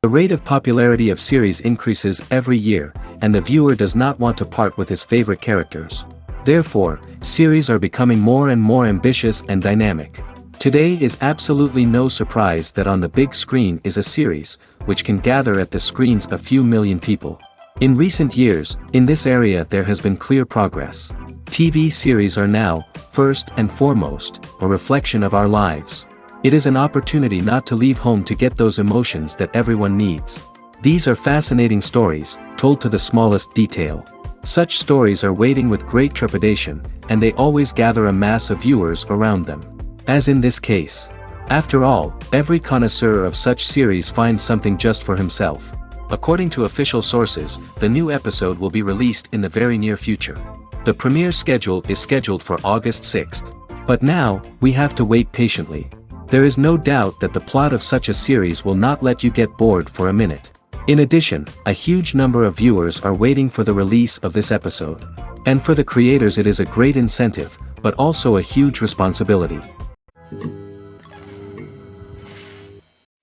The rate of popularity of series increases every year, and the viewer does not want to part with his favorite characters. Therefore, series are becoming more and more ambitious and dynamic. Today is absolutely no surprise that on the big screen is a series, which can gather at the screens a few million people. In recent years, in this area there has been clear progress. TV series are now, first and foremost, a reflection of our lives. It is an opportunity not to leave home to get those emotions that everyone needs. These are fascinating stories, told to the smallest detail. Such stories are waiting with great trepidation, and they always gather a mass of viewers around them. As in this case. After all, every connoisseur of such series finds something just for himself. According to official sources, the new episode will be released in the very near future. The premiere schedule is scheduled for August 6th. But now, we have to wait patiently. There is no doubt that the plot of such a series will not let you get bored for a minute. In addition, a huge number of viewers are waiting for the release of this episode. And for the creators it is a great incentive, but also a huge responsibility.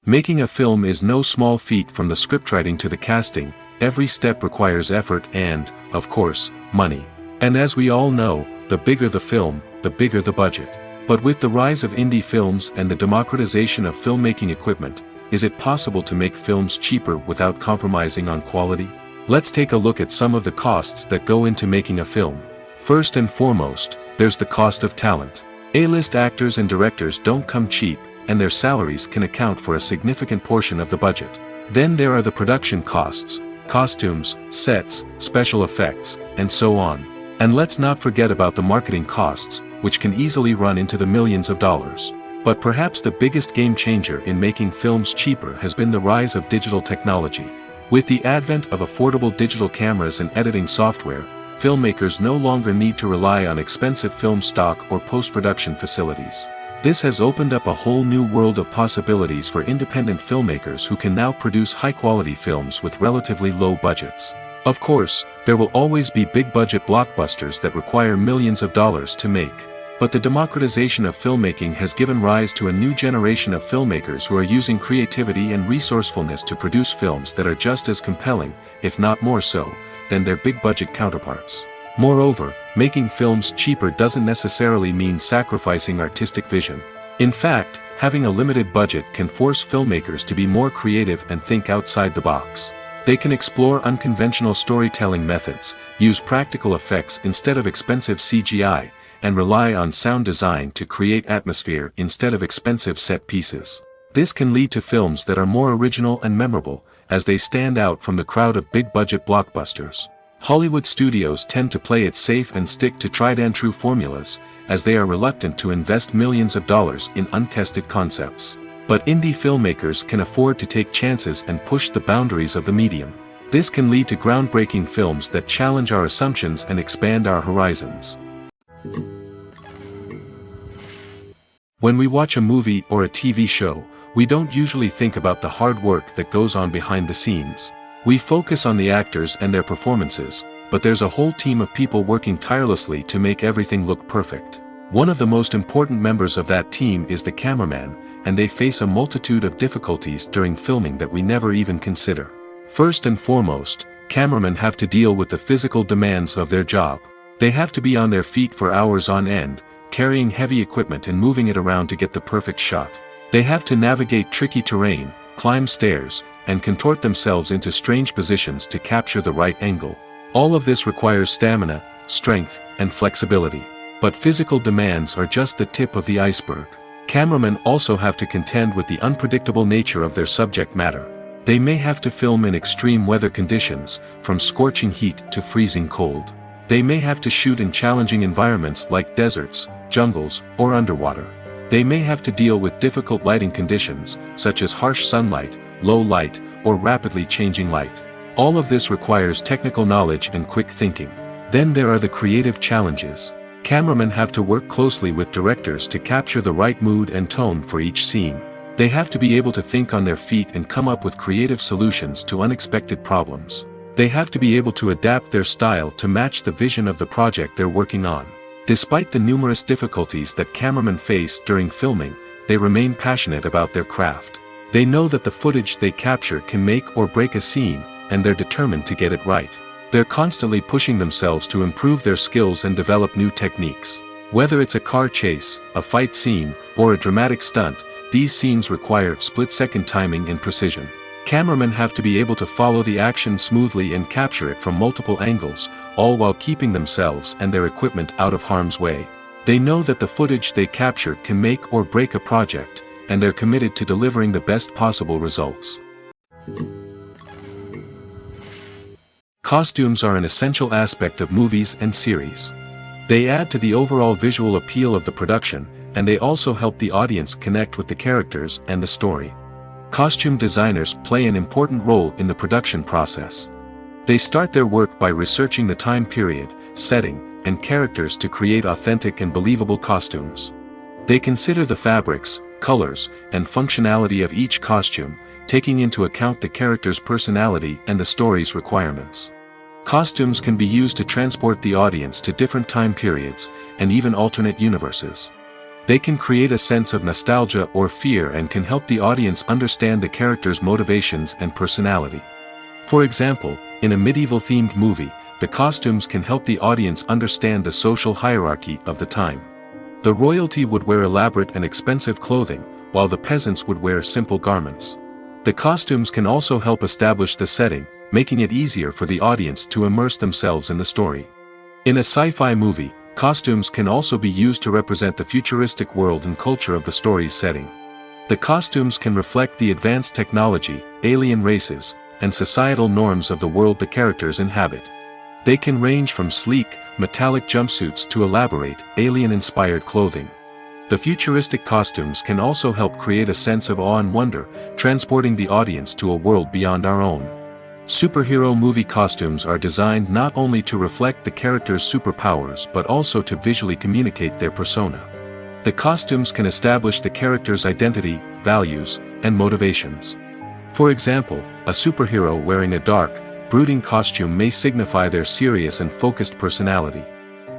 Making a film is no small feat. From the scriptwriting to the casting, every step requires effort and, of course, money. And as we all know, the bigger the film, the bigger the budget. But with the rise of indie films and the democratization of filmmaking equipment, is it possible to make films cheaper without compromising on quality? Let's take a look at some of the costs that go into making a film. First and foremost, there's the cost of talent. A-list actors and directors don't come cheap, and their salaries can account for a significant portion of the budget. Then there are the production costs, costumes, sets, special effects, and so on. And let's not forget about the marketing costs, which can easily run into the millions of dollars. But perhaps the biggest game changer in making films cheaper has been the rise of digital technology. With the advent of affordable digital cameras and editing software, filmmakers no longer need to rely on expensive film stock or post-production facilities. This has opened up a whole new world of possibilities for independent filmmakers who can now produce high-quality films with relatively low budgets. Of course, there will always be big-budget blockbusters that require millions of dollars to make. But the democratization of filmmaking has given rise to a new generation of filmmakers who are using creativity and resourcefulness to produce films that are just as compelling, if not more so, than their big-budget counterparts. Moreover, making films cheaper doesn't necessarily mean sacrificing artistic vision. In fact, having a limited budget can force filmmakers to be more creative and think outside the box. They can explore unconventional storytelling methods, use practical effects instead of expensive CGI, and rely on sound design to create atmosphere instead of expensive set pieces. This can lead to films that are more original and memorable, as they stand out from the crowd of big-budget blockbusters. Hollywood studios tend to play it safe and stick to tried-and-true formulas, as they are reluctant to invest millions of dollars in untested concepts. But indie filmmakers can afford to take chances and push the boundaries of the medium. This can lead to groundbreaking films that challenge our assumptions and expand our horizons. When we watch a movie or a TV show, we don't usually think about the hard work that goes on behind the scenes. We focus on the actors and their performances, but there's a whole team of people working tirelessly to make everything look perfect. One of the most important members of that team is the cameraman, and they face a multitude of difficulties during filming that we never even consider. First and foremost, cameramen have to deal with the physical demands of their job. They have to be on their feet for hours on end, carrying heavy equipment and moving it around to get the perfect shot. They have to navigate tricky terrain, climb stairs, and contort themselves into strange positions to capture the right angle. All of this requires stamina, strength, and flexibility. But physical demands are just the tip of the iceberg. Cameramen also have to contend with the unpredictable nature of their subject matter. They may have to film in extreme weather conditions, from scorching heat to freezing cold. They may have to shoot in challenging environments like deserts, jungles, or underwater. They may have to deal with difficult lighting conditions, such as harsh sunlight, low light, or rapidly changing light. All of this requires technical knowledge and quick thinking. Then there are the creative challenges. Cameramen have to work closely with directors to capture the right mood and tone for each scene. They have to be able to think on their feet and come up with creative solutions to unexpected problems. They have to be able to adapt their style to match the vision of the project they're working on. Despite the numerous difficulties that cameramen face during filming, they remain passionate about their craft. They know that the footage they capture can make or break a scene, and they're determined to get it right. They're constantly pushing themselves to improve their skills and develop new techniques. Whether it's a car chase, a fight scene, or a dramatic stunt, these scenes require split-second timing and precision. Cameramen have to be able to follow the action smoothly and capture it from multiple angles, all while keeping themselves and their equipment out of harm's way. They know that the footage they capture can make or break a project, and they're committed to delivering the best possible results. Costumes are an essential aspect of movies and series. They add to the overall visual appeal of the production, and they also help the audience connect with the characters and the story. Costume designers play an important role in the production process. They start their work by researching the time period, setting, and characters to create authentic and believable costumes. They consider the fabrics, colors, and functionality of each costume, taking into account the character's personality and the story's requirements. Costumes can be used to transport the audience to different time periods, and even alternate universes. They can create a sense of nostalgia or fear and can help the audience understand the character's motivations and personality. For example, in a medieval-themed movie, the costumes can help the audience understand the social hierarchy of the time. The royalty would wear elaborate and expensive clothing, while the peasants would wear simple garments. The costumes can also help establish the setting, making it easier for the audience to immerse themselves in the story. In a sci-fi movie, costumes can also be used to represent the futuristic world and culture of the story's setting. The costumes can reflect the advanced technology, alien races, and societal norms of the world the characters inhabit. They can range from sleek, metallic jumpsuits to elaborate, alien-inspired clothing. The futuristic costumes can also help create a sense of awe and wonder, transporting the audience to a world beyond our own. Superhero movie costumes are designed not only to reflect the character's superpowers but also to visually communicate their persona. The costumes can establish the character's identity, values, and motivations. For example, a superhero wearing a dark, brooding costume may signify their serious and focused personality.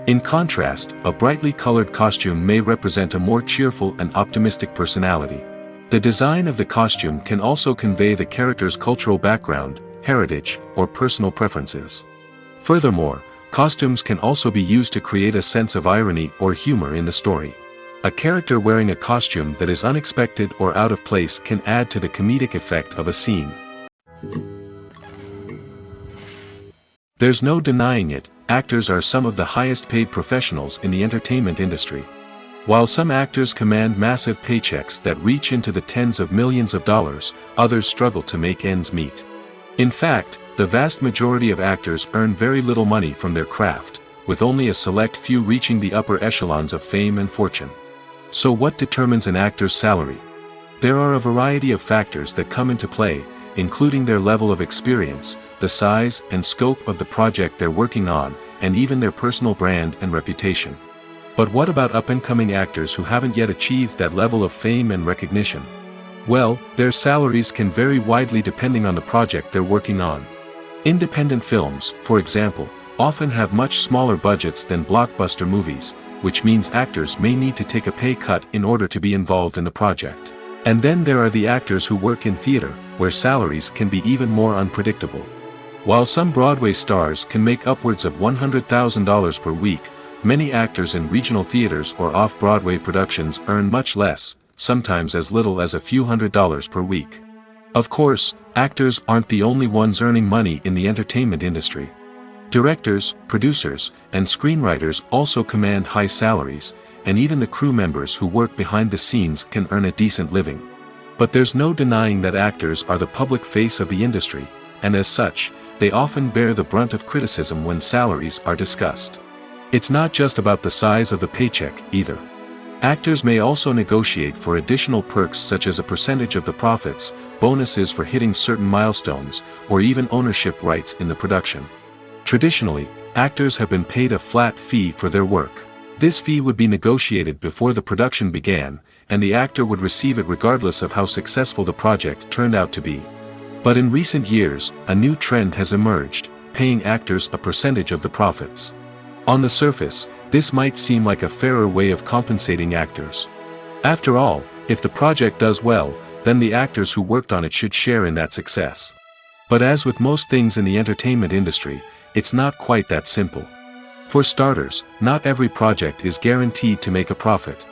In contrast, a brightly colored costume may represent a more cheerful and optimistic personality. The design of the costume can also convey the character's cultural background, heritage, or personal preferences. Furthermore, costumes can also be used to create a sense of irony or humor in the story. A character wearing a costume that is unexpected or out of place can add to the comedic effect of a scene. There's no denying it, actors are some of the highest paid professionals in the entertainment industry. While some actors command massive paychecks that reach into the tens of millions of dollars, others struggle to make ends meet. In fact, the vast majority of actors earn very little money from their craft, with only a select few reaching the upper echelons of fame and fortune. So what determines an actor's salary? There are a variety of factors that come into play, including their level of experience, the size and scope of the project they're working on, and even their personal brand and reputation. But what about up-and-coming actors who haven't yet achieved that level of fame and recognition? Well, their salaries can vary widely depending on the project they're working on. Independent films, for example, often have much smaller budgets than blockbuster movies, which means actors may need to take a pay cut in order to be involved in the project. And then there are the actors who work in theater, where salaries can be even more unpredictable. While some Broadway stars can make upwards of $100,000 per week, many actors in regional theaters or off-Broadway productions earn much less, sometimes as little as a few $100s per week. Of course, actors aren't the only ones earning money in the entertainment industry. Directors, producers, and screenwriters also command high salaries, and even the crew members who work behind the scenes can earn a decent living. But there's no denying that actors are the public face of the industry, and as such, they often bear the brunt of criticism when salaries are discussed. It's not just about the size of the paycheck, either. Actors may also negotiate for additional perks such as a percentage of the profits, bonuses for hitting certain milestones, or even ownership rights in the production. Traditionally, actors have been paid a flat fee for their work. This fee would be negotiated before the production began, and the actor would receive it regardless of how successful the project turned out to be. But in recent years, a new trend has emerged, paying actors a percentage of the profits. On the surface, this might seem like a fairer way of compensating actors. After all, if the project does well, then the actors who worked on it should share in that success. But as with most things in the entertainment industry, it's not quite that simple. For starters, not every project is guaranteed to make a profit.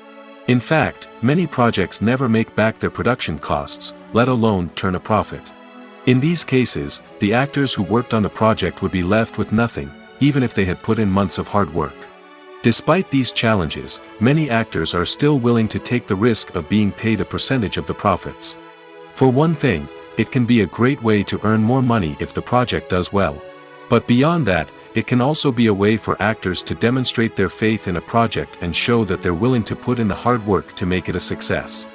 In fact, many projects never make back their production costs, let alone turn a profit. In these cases, the actors who worked on the project would be left with nothing, even if they had put in months of hard work. Despite these challenges, many actors are still willing to take the risk of being paid a percentage of the profits. For one thing, it can be a great way to earn more money if the project does well. But beyond that, it can also be a way for actors to demonstrate their faith in a project and show that they're willing to put in the hard work to make it a success.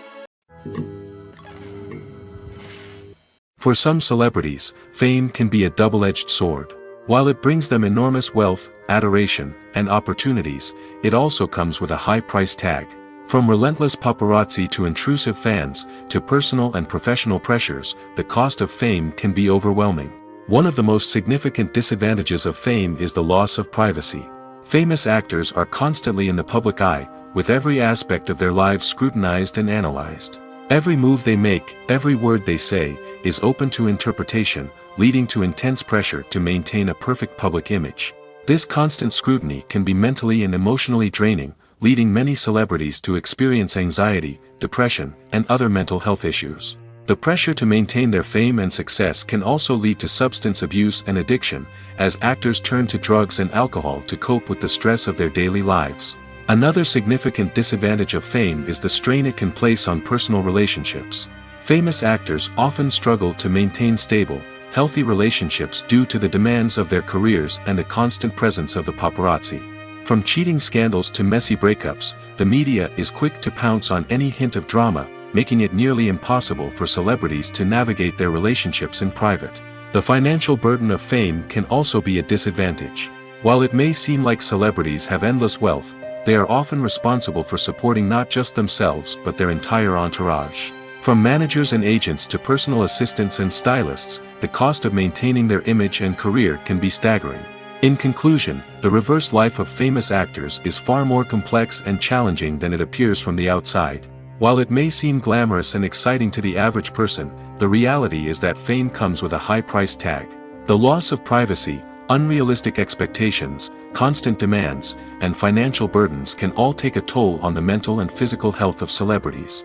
For some celebrities, fame can be a double-edged sword. While it brings them enormous wealth, adoration, and opportunities, it also comes with a high price tag. From relentless paparazzi to intrusive fans, to personal and professional pressures, the cost of fame can be overwhelming. One of the most significant disadvantages of fame is the loss of privacy. Famous actors are constantly in the public eye, with every aspect of their lives scrutinized and analyzed. Every move they make, every word they say, is open to interpretation, leading to intense pressure to maintain a perfect public image. This constant scrutiny can be mentally and emotionally draining, leading many celebrities to experience anxiety, depression, and other mental health issues. The pressure to maintain their fame and success can also lead to substance abuse and addiction, as actors turn to drugs and alcohol to cope with the stress of their daily lives. Another significant disadvantage of fame is the strain it can place on personal relationships. Famous actors often struggle to maintain stable, healthy relationships due to the demands of their careers and the constant presence of the paparazzi. From cheating scandals to messy breakups, the media is quick to pounce on any hint of drama, making it nearly impossible for celebrities to navigate their relationships in private. The financial burden of fame can also be a disadvantage. While it may seem like celebrities have endless wealth, they are often responsible for supporting not just themselves but their entire entourage. From managers and agents to personal assistants and stylists, the cost of maintaining their image and career can be staggering. In conclusion, the reverse life of famous actors is far more complex and challenging than it appears from the outside. While it may seem glamorous and exciting to the average person, the reality is that fame comes with a high price tag. The loss of privacy, unrealistic expectations, constant demands, and financial burdens can all take a toll on the mental and physical health of celebrities.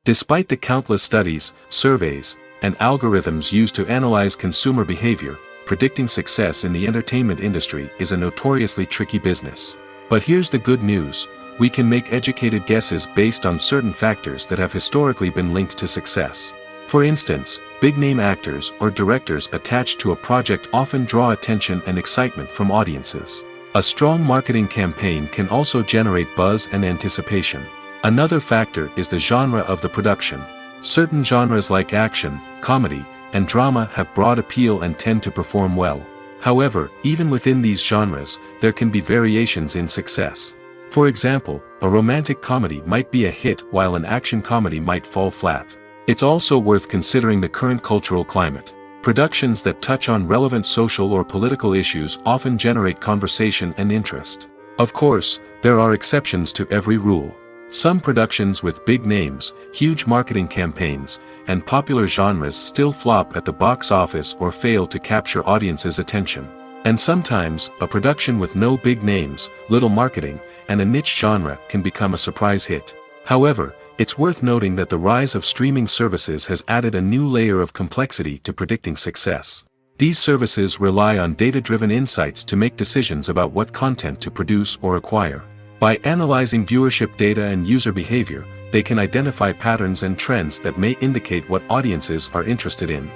Despite the countless studies, surveys, and algorithms used to analyze consumer behavior, predicting success in the entertainment industry is a notoriously tricky business. But here's the good news: we can make educated guesses based on certain factors that have historically been linked to success. For instance, big-name actors or directors attached to a project often draw attention and excitement from audiences. A strong marketing campaign can also generate buzz and anticipation. Another factor is the genre of the production. Certain genres like action, comedy, and drama have broad appeal and tend to perform well. However, even within these genres, there can be variations in success. For example, a romantic comedy might be a hit while an action comedy might fall flat. It's also worth considering the current cultural climate. Productions that touch on relevant social or political issues often generate conversation and interest. Of course, there are exceptions to every rule. Some productions with big names, huge marketing campaigns, and popular genres still flop at the box office or fail to capture audiences' attention. And sometimes, a production with no big names, little marketing, and a niche genre can become a surprise hit. However, It's worth noting that the rise of streaming services has added a new layer of complexity to predicting success. These services rely on data-driven insights to make decisions about what content to produce or acquire. By analyzing viewership data and user behavior, they can identify patterns and trends that may indicate what audiences are interested in.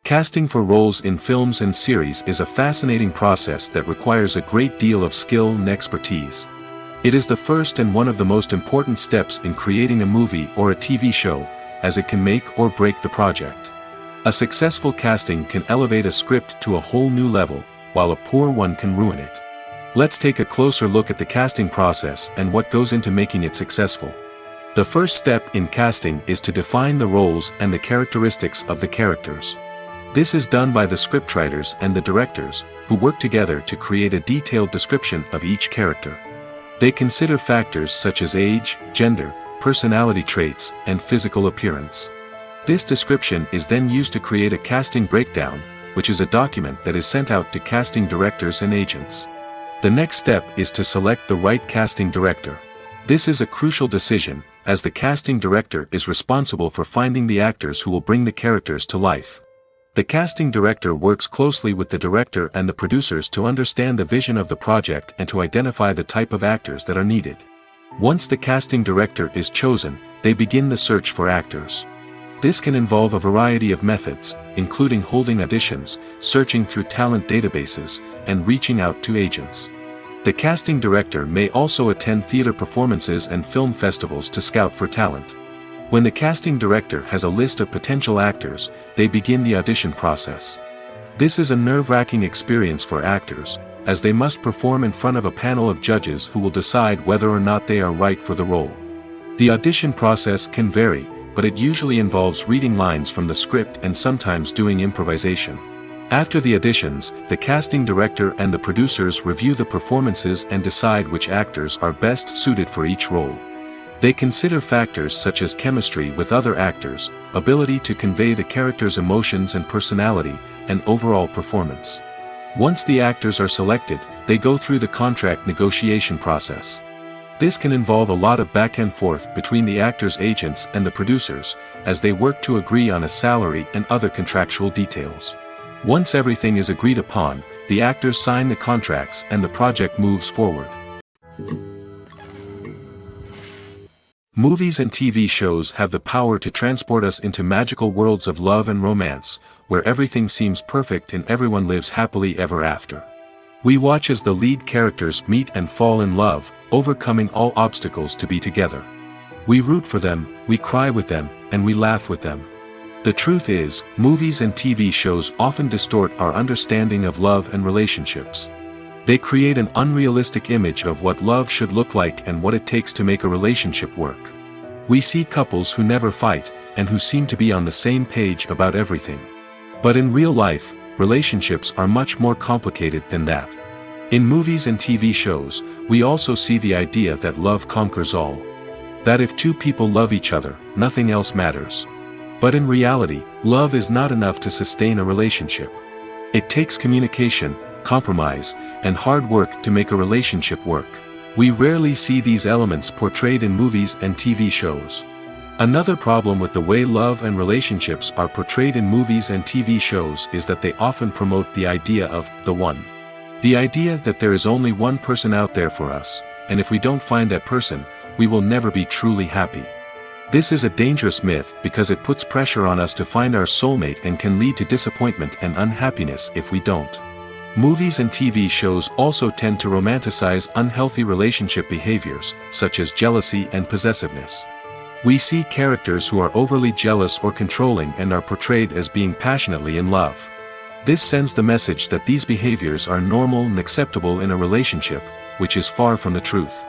Casting for roles in films and series is a fascinating process that requires a great deal of skill and expertise. It is the first and one of the most important steps in creating a movie or a TV show, as it can make or break the project. A successful casting can elevate a script to a whole new level, while a poor one can ruin it. Let's take a closer look at the casting process and what goes into making it successful. The first step in casting is to define the roles and the characteristics of the characters. This is done by the scriptwriters and the directors, who work together to create a detailed description of each character. They consider factors such as age, gender, personality traits, and physical appearance. This description is then used to create a casting breakdown, which is a document that is sent out to casting directors and agents. The next step is to select the right casting director. This is a crucial decision, as the casting director is responsible for finding the actors who will bring the characters to life. The casting director works closely with the director and the producers to understand the vision of the project and to identify the type of actors that are needed. Once the casting director is chosen, they begin the search for actors. This can involve a variety of methods, including holding auditions, searching through talent databases, and reaching out to agents. The casting director may also attend theater performances and film festivals to scout for talent. When the casting director has a list of potential actors, they begin the audition process. This is a nerve-wracking experience for actors, as they must perform in front of a panel of judges who will decide whether or not they are right for the role. The audition process can vary, but it usually involves reading lines from the script and sometimes doing improvisation. After the auditions, the casting director and the producers review the performances and decide which actors are best suited for each role. They consider factors such as chemistry with other actors, ability to convey the character's emotions and personality, and overall performance. Once the actors are selected, they go through the contract negotiation process. This can involve a lot of back and forth between the actors' agents and the producers, as they work to agree on a salary and other contractual details. Once everything is agreed upon, the actors sign the contracts and the project moves forward. Movies and TV shows have the power to transport us into magical worlds of love and romance, where everything seems perfect and everyone lives happily ever after. We watch as the lead characters meet and fall in love, overcoming all obstacles to be together. We root for them, we cry with them, and we laugh with them. The truth is, movies and TV shows often distort our understanding of love and relationships. They create an unrealistic image of what love should look like and what it takes to make a relationship work. We see couples who never fight, and who seem to be on the same page about everything. But in real life, relationships are much more complicated than that. In movies and TV shows, we also see the idea that love conquers all. That if two people love each other, nothing else matters. But in reality, love is not enough to sustain a relationship. It takes communication, compromise, and hard work to make a relationship work. We rarely see these elements portrayed in movies and TV shows. Another problem with the way love and relationships are portrayed in movies and TV shows is that they often promote the idea of the one. The idea that there is only one person out there for us, and if we don't find that person, we will never be truly happy. This is a dangerous myth because it puts pressure on us to find our soulmate and can lead to disappointment and unhappiness if we don't. Movies and TV shows also tend to romanticize unhealthy relationship behaviors, such as jealousy and possessiveness. We see characters who are overly jealous or controlling and are portrayed as being passionately in love. This sends the message that these behaviors are normal and acceptable in a relationship, which is far from the truth.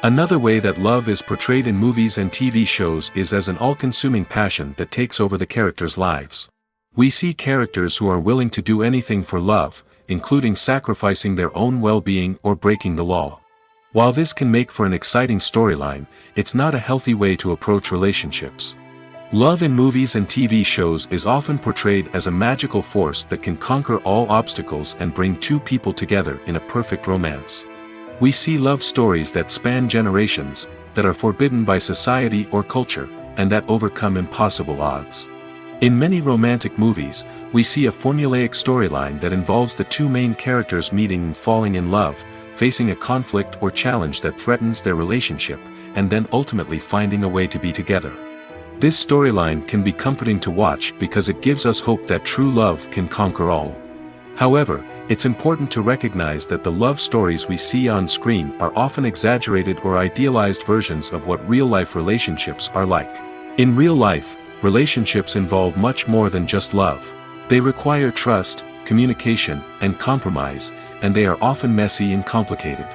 Another way that love is portrayed in movies and TV shows is as an all-consuming passion that takes over the characters' lives. We see characters who are willing to do anything for love, including sacrificing their own well-being or breaking the law. While this can make for an exciting storyline, it's not a healthy way to approach relationships. Love in movies and TV shows is often portrayed as a magical force that can conquer all obstacles and bring two people together in a perfect romance. We see love stories that span generations, that are forbidden by society or culture, and that overcome impossible odds. In many romantic movies, we see a formulaic storyline that involves the two main characters meeting and falling in love, facing a conflict or challenge that threatens their relationship, and then ultimately finding a way to be together. This storyline can be comforting to watch because it gives us hope that true love can conquer all. However, it's important to recognize that the love stories we see on screen are often exaggerated or idealized versions of what real-life relationships are like. In real life, relationships involve much more than just love. They require trust, communication, and compromise, and they are often messy and complicated.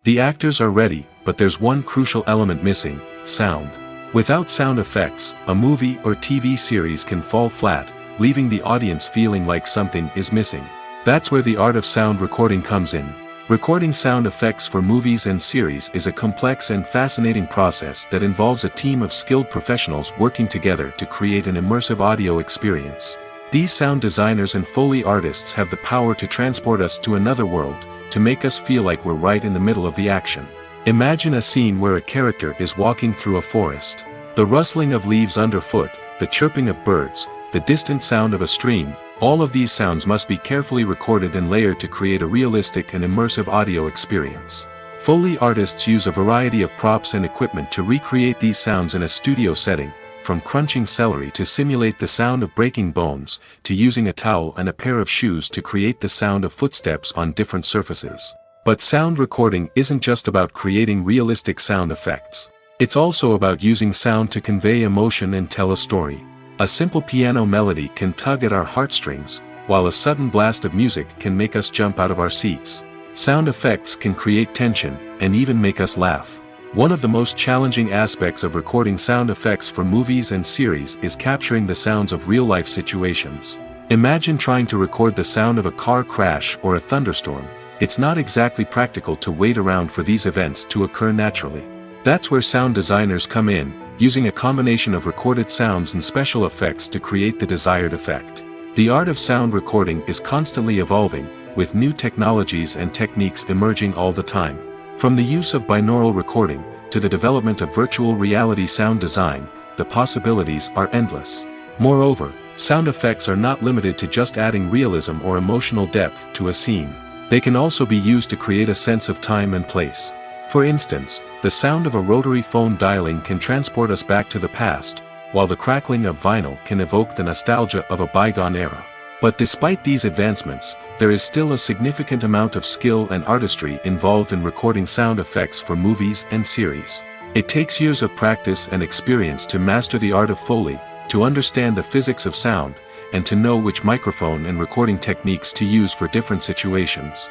The actors are ready, but there's one crucial element missing: sound. Without sound effects, a movie or TV series can fall flat, leaving the audience feeling like something is missing. That's where the art of sound recording comes in. Recording sound effects for movies and series is a complex and fascinating process that involves a team of skilled professionals working together to create an immersive audio experience. These sound designers and Foley artists have the power to transport us to another world, to make us feel like we're right in the middle of the action. Imagine a scene where a character is walking through a forest. The rustling of leaves underfoot, the chirping of birds, the distant sound of a stream, all of these sounds must be carefully recorded and layered to create a realistic and immersive audio experience. Foley artists use a variety of props and equipment to recreate these sounds in a studio setting, from crunching celery to simulate the sound of breaking bones, to using a towel and a pair of shoes to create the sound of footsteps on different surfaces. But sound recording isn't just about creating realistic sound effects. It's also about using sound to convey emotion and tell a story. A simple piano melody can tug at our heartstrings, while a sudden blast of music can make us jump out of our seats. Sound effects can create tension, and even make us laugh. One of the most challenging aspects of recording sound effects for movies and series is capturing the sounds of real-life situations. Imagine trying to record the sound of a car crash or a thunderstorm. It's not exactly practical to wait around for these events to occur naturally. That's where sound designers come in, using a combination of recorded sounds and special effects to create the desired effect. The art of sound recording is constantly evolving, with new technologies and techniques emerging all the time. From the use of binaural recording, to the development of virtual reality sound design, the possibilities are endless. Moreover, sound effects are not limited to just adding realism or emotional depth to a scene. They can also be used to create a sense of time and place. For instance, the sound of a rotary phone dialing can transport us back to the past, while the crackling of vinyl can evoke the nostalgia of a bygone era. But despite these advancements, there is still a significant amount of skill and artistry involved in recording sound effects for movies and series. It takes years of practice and experience to master the art of Foley, to understand the physics of sound, and to know which microphone and recording techniques to use for different situations.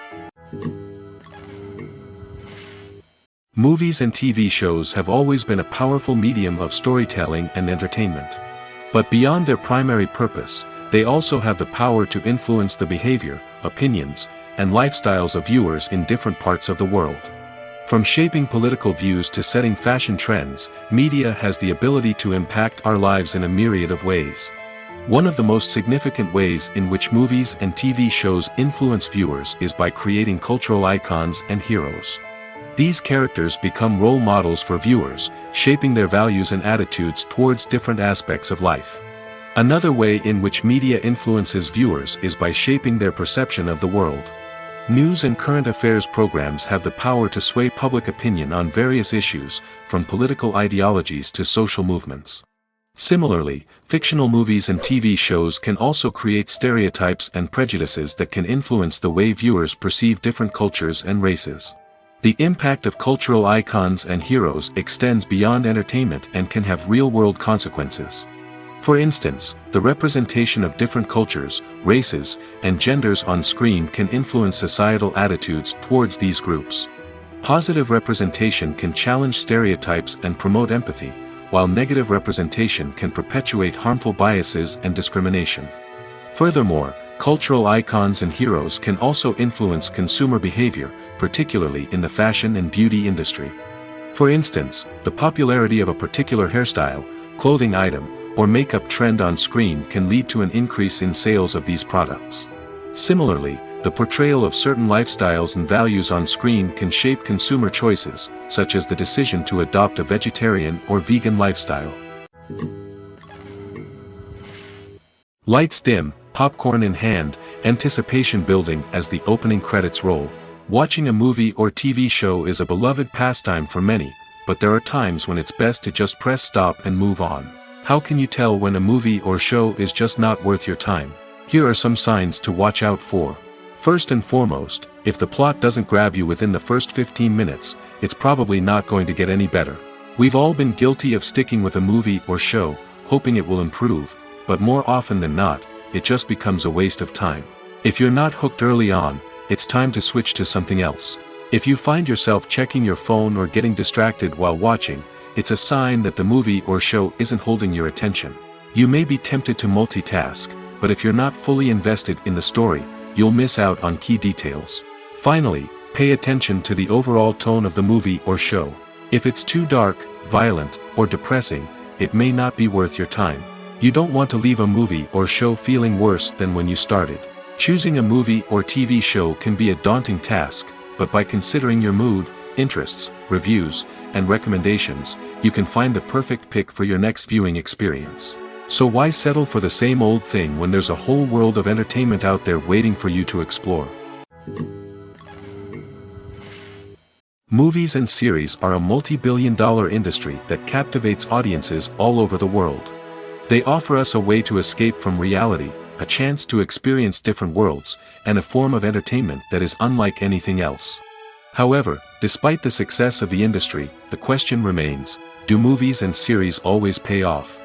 Movies and TV shows have always been a powerful medium of storytelling and entertainment. But beyond their primary purpose, they also have the power to influence the behavior, opinions, and lifestyles of viewers in different parts of the world. From shaping political views to setting fashion trends, media has the ability to impact our lives in a myriad of ways. One of the most significant ways in which movies and TV shows influence viewers is by creating cultural icons and heroes. These characters become role models for viewers, shaping their values and attitudes towards different aspects of life. Another way in which media influences viewers is by shaping their perception of the world. News and current affairs programs have the power to sway public opinion on various issues, from political ideologies to social movements. Similarly, fictional movies and TV shows can also create stereotypes and prejudices that can influence the way viewers perceive different cultures and races. The impact of cultural icons and heroes extends beyond entertainment and can have real-world consequences. For instance, the representation of different cultures, races, and genders on screen can influence societal attitudes towards these groups. Positive representation can challenge stereotypes and promote empathy, while negative representation can perpetuate harmful biases and discrimination. Furthermore, cultural icons and heroes can also influence consumer behavior, particularly in the fashion and beauty industry. For instance, the popularity of a particular hairstyle, clothing item, or makeup trend on screen can lead to an increase in sales of these products. Similarly, the portrayal of certain lifestyles and values on screen can shape consumer choices, such as the decision to adopt a vegetarian or vegan lifestyle. Lights dim, popcorn in hand, anticipation building as the opening credits roll. Watching a movie or TV show is a beloved pastime for many, but there are times when it's best to just press stop and move on. How can you tell when a movie or show is just not worth your time? Here are some signs to watch out for. First and foremost, if the plot doesn't grab you within the first 15 minutes, it's probably not going to get any better. We've all been guilty of sticking with a movie or show, hoping it will improve, but more often than not, it just becomes a waste of time. If you're not hooked early on, it's time to switch to something else. If you find yourself checking your phone or getting distracted while watching, it's a sign that the movie or show isn't holding your attention. You may be tempted to multitask, but if you're not fully invested in the story, you'll miss out on key details. Finally, pay attention to the overall tone of the movie or show. If it's too dark, violent, or depressing, it may not be worth your time. You don't want to leave a movie or show feeling worse than when you started. Choosing a movie or TV show can be a daunting task, but by considering your mood, interests, reviews, and recommendations, you can find the perfect pick for your next viewing experience. So why settle for the same old thing when there's a whole world of entertainment out there waiting for you to explore? Movies and series are a multi-billion-dollar industry that captivates audiences all over the world. They offer us a way to escape from reality, a chance to experience different worlds, and a form of entertainment that is unlike anything else. However, despite the success of the industry, the question remains, do movies and series always pay off?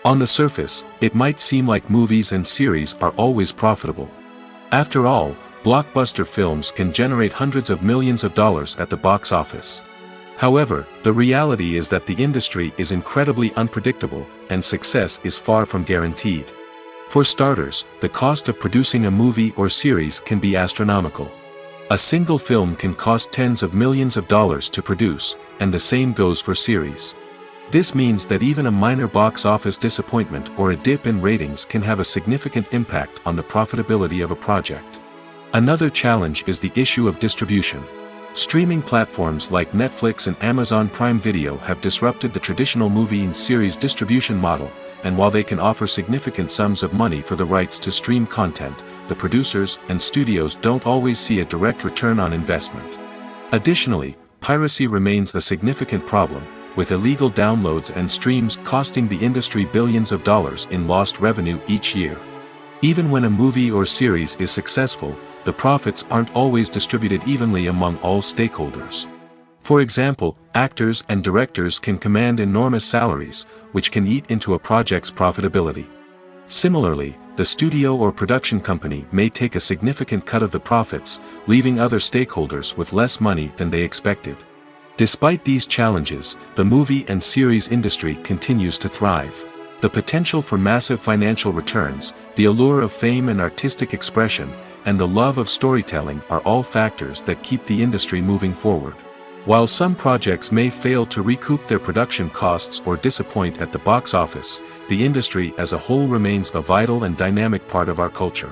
On the surface, it might seem like movies and series are always profitable. After all, blockbuster films can generate hundreds of millions of dollars at the box office. However, the reality is that the industry is incredibly unpredictable, and success is far from guaranteed. For starters, the cost of producing a movie or series can be astronomical. A single film can cost tens of millions of dollars to produce, and the same goes for series. This means that even a minor box office disappointment or a dip in ratings can have a significant impact on the profitability of a project. Another challenge is the issue of distribution. Streaming platforms like Netflix and Amazon Prime Video have disrupted the traditional movie and series distribution model, and while they can offer significant sums of money for the rights to stream content, the producers and studios don't always see a direct return on investment. Additionally, piracy remains a significant problem, with illegal downloads and streams costing the industry billions of dollars in lost revenue each year. Even when a movie or series is successful, the profits aren't always distributed evenly among all stakeholders. For example, actors and directors can command enormous salaries, which can eat into a project's profitability. Similarly, the studio or production company may take a significant cut of the profits, leaving other stakeholders with less money than they expected. Despite these challenges, the movie and series industry continues to thrive. The potential for massive financial returns, the allure of fame and artistic expression, and the love of storytelling are all factors that keep the industry moving forward. While some projects may fail to recoup their production costs or disappoint at the box office, the industry as a whole remains a vital and dynamic part of our culture.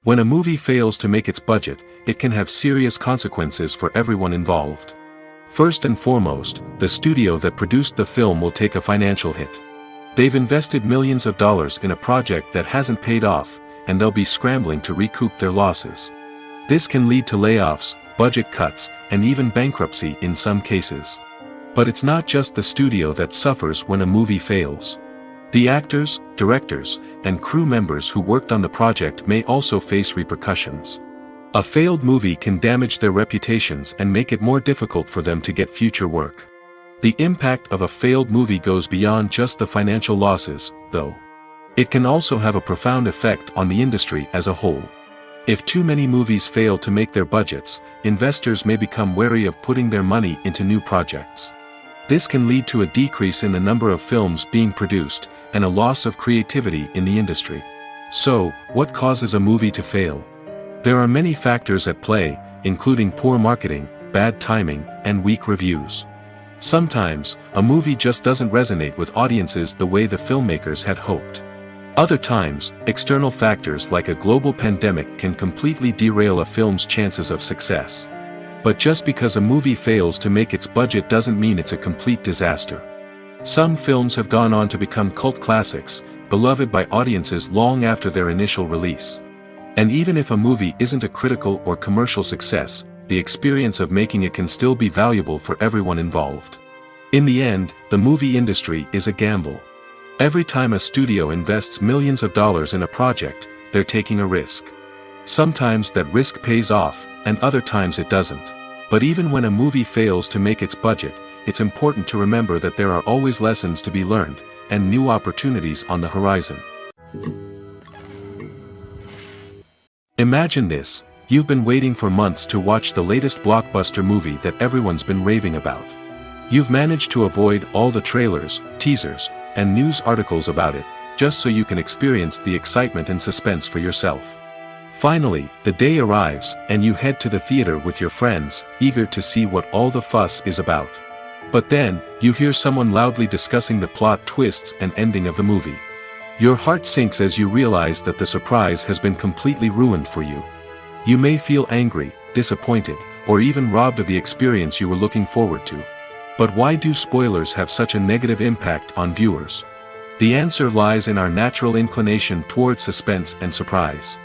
When a movie fails to make its budget, it can have serious consequences for everyone involved. First and foremost, the studio that produced the film will take a financial hit. They've invested millions of dollars in a project that hasn't paid off, and they'll be scrambling to recoup their losses. This can lead to layoffs, budget cuts, and even bankruptcy in some cases. But it's not just the studio that suffers when a movie fails. The actors, directors, and crew members who worked on the project may also face repercussions. A failed movie can damage their reputations and make it more difficult for them to get future work. The impact of a failed movie goes beyond just the financial losses, though. It can also have a profound effect on the industry as a whole. If too many movies fail to make their budgets, investors may become wary of putting their money into new projects. This can lead to a decrease in the number of films being produced, and a loss of creativity in the industry. So, what causes a movie to fail? There are many factors at play, including poor marketing, bad timing, and weak reviews. Sometimes, a movie just doesn't resonate with audiences the way the filmmakers had hoped. Other times, external factors like a global pandemic can completely derail a film's chances of success. But just because a movie fails to make its budget doesn't mean it's a complete disaster. Some films have gone on to become cult classics, beloved by audiences long after their initial release. And even if a movie isn't a critical or commercial success, the experience of making it can still be valuable for everyone involved. In the end, the movie industry is a gamble. Every time a studio invests millions of dollars in a project, they're taking a risk. Sometimes that risk pays off, and other times it doesn't. But even when a movie fails to make its budget, it's important to remember that there are always lessons to be learned, and new opportunities on the horizon. Imagine this: you've been waiting for months to watch the latest blockbuster movie that everyone's been raving about. You've managed to avoid all the trailers, teasers, and news articles about it, just so you can experience the excitement and suspense for yourself. Finally, the day arrives, and you head to the theater with your friends, eager to see what all the fuss is about. But then, you hear someone loudly discussing the plot twists and ending of the movie. Your heart sinks as you realize that the surprise has been completely ruined for you. You may feel angry, disappointed, or even robbed of the experience you were looking forward to. But why do spoilers have such a negative impact on viewers? The answer lies in our natural inclination toward suspense and surprise.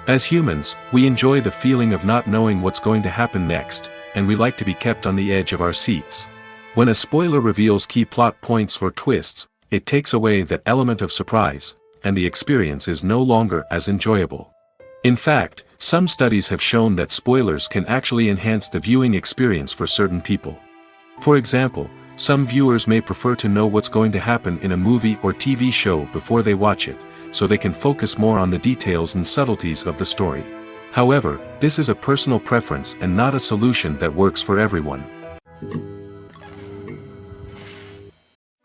As humans, we enjoy the feeling of not knowing what's going to happen next, and we like to be kept on the edge of our seats. When a spoiler reveals key plot points or twists, it takes away that element of surprise, and the experience is no longer as enjoyable. In fact, some studies have shown that spoilers can actually enhance the viewing experience for certain people. For example, some viewers may prefer to know what's going to happen in a movie or TV show before they watch it, so they can focus more on the details and subtleties of the story. However, this is a personal preference and not a solution that works for everyone.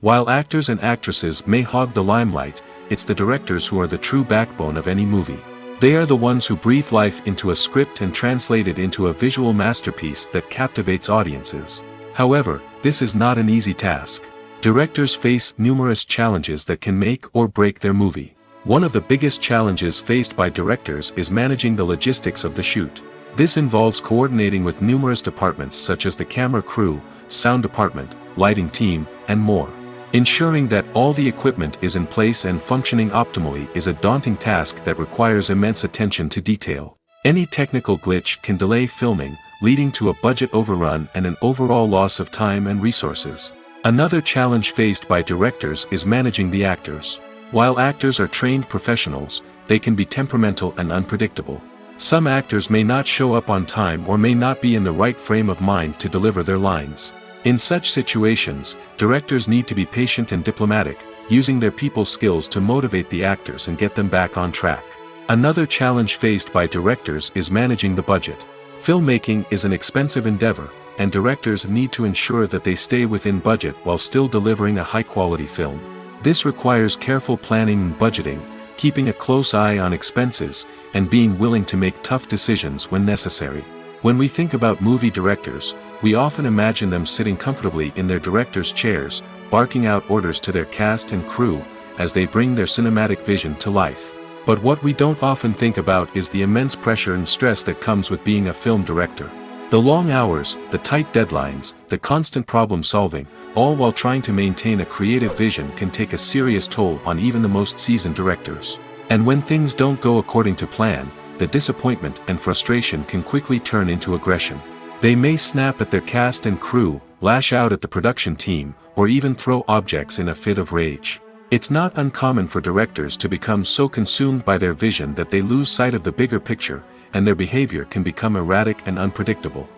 While actors and actresses may hog the limelight, it's the directors who are the true backbone of any movie. They are the ones who breathe life into a script and translate it into a visual masterpiece that captivates audiences. However, this is not an easy task. Directors face numerous challenges that can make or break their movie. One of the biggest challenges faced by directors is managing the logistics of the shoot. This involves coordinating with numerous departments such as the camera crew, sound department, lighting team, and more. Ensuring that all the equipment is in place and functioning optimally is a daunting task that requires immense attention to detail. Any technical glitch can delay filming, leading to a budget overrun and an overall loss of time and resources. Another challenge faced by directors is managing the actors. While actors are trained professionals, they can be temperamental and unpredictable. Some actors may not show up on time or may not be in the right frame of mind to deliver their lines. In such situations, directors need to be patient and diplomatic, using their people skills to motivate the actors and get them back on track. Another challenge faced by directors is managing the budget. Filmmaking is an expensive endeavor, and directors need to ensure that they stay within budget while still delivering a high-quality film. This requires careful planning and budgeting, keeping a close eye on expenses, and being willing to make tough decisions when necessary. When we think about movie directors, we often imagine them sitting comfortably in their director's chairs, barking out orders to their cast and crew, as they bring their cinematic vision to life. But what we don't often think about is the immense pressure and stress that comes with being a film director. The long hours, the tight deadlines, the constant problem solving, all while trying to maintain a creative vision can take a serious toll on even the most seasoned directors. And when things don't go according to plan, the disappointment and frustration can quickly turn into aggression. They may snap at their cast and crew, lash out at the production team, or even throw objects in a fit of rage. It's not uncommon for directors to become so consumed by their vision that they lose sight of the bigger picture, and their behavior can become erratic and unpredictable.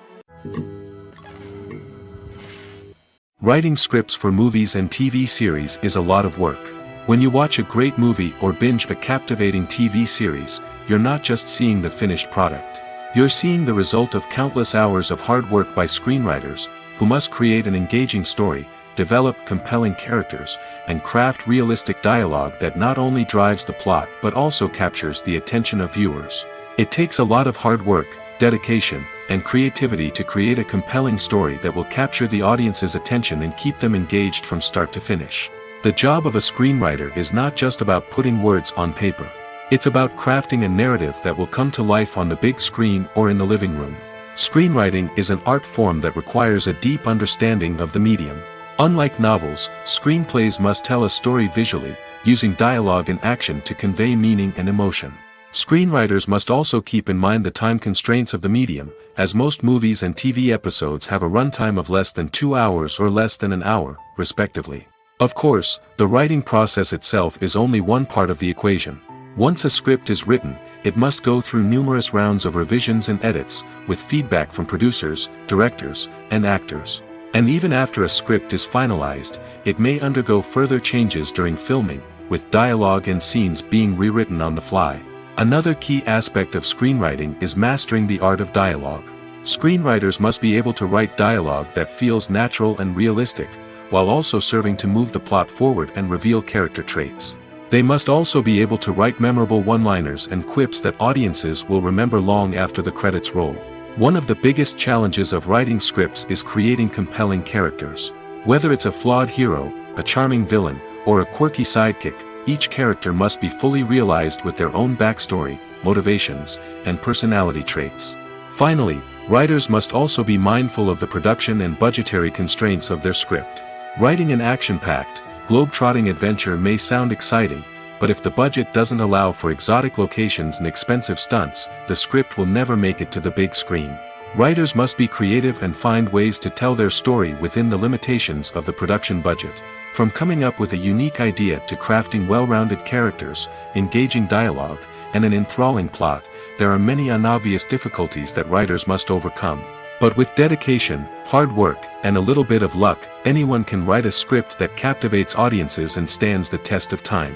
Writing scripts for movies and TV series is a lot of work. When you watch a great movie or binge a captivating TV series, you're not just seeing the finished product. You're seeing the result of countless hours of hard work by screenwriters, who must create an engaging story, develop compelling characters, and craft realistic dialogue that not only drives the plot but also captures the attention of viewers. It takes a lot of hard work, dedication, and creativity to create a compelling story that will capture the audience's attention and keep them engaged from start to finish. The job of a screenwriter is not just about putting words on paper. It's about crafting a narrative that will come to life on the big screen or in the living room. Screenwriting is an art form that requires a deep understanding of the medium. Unlike novels, screenplays must tell a story visually, using dialogue and action to convey meaning and emotion. Screenwriters must also keep in mind the time constraints of the medium, as most movies and TV episodes have a runtime of less than 2 hours or less than an hour, respectively. Of course, the writing process itself is only one part of the equation. Once a script is written, it must go through numerous rounds of revisions and edits, with feedback from producers, directors, and actors. And even after a script is finalized, it may undergo further changes during filming, with dialogue and scenes being rewritten on the fly. Another key aspect of screenwriting is mastering the art of dialogue. Screenwriters must be able to write dialogue that feels natural and realistic, while also serving to move the plot forward and reveal character traits. They must also be able to write memorable one-liners and quips that audiences will remember long after the credits roll. One of the biggest challenges of writing scripts is creating compelling characters. Whether it's a flawed hero, a charming villain, or a quirky sidekick, each character must be fully realized with their own backstory, motivations, and personality traits. Finally, writers must also be mindful of the production and budgetary constraints of their script. Writing an action-packed, globe-trotting adventure may sound exciting, but if the budget doesn't allow for exotic locations and expensive stunts, the script will never make it to the big screen. Writers must be creative and find ways to tell their story within the limitations of the production budget. From coming up with a unique idea to crafting well-rounded characters, engaging dialogue, and an enthralling plot, there are many unobvious difficulties that writers must overcome. But with dedication, hard work, and a little bit of luck, anyone can write a script that captivates audiences and stands the test of time.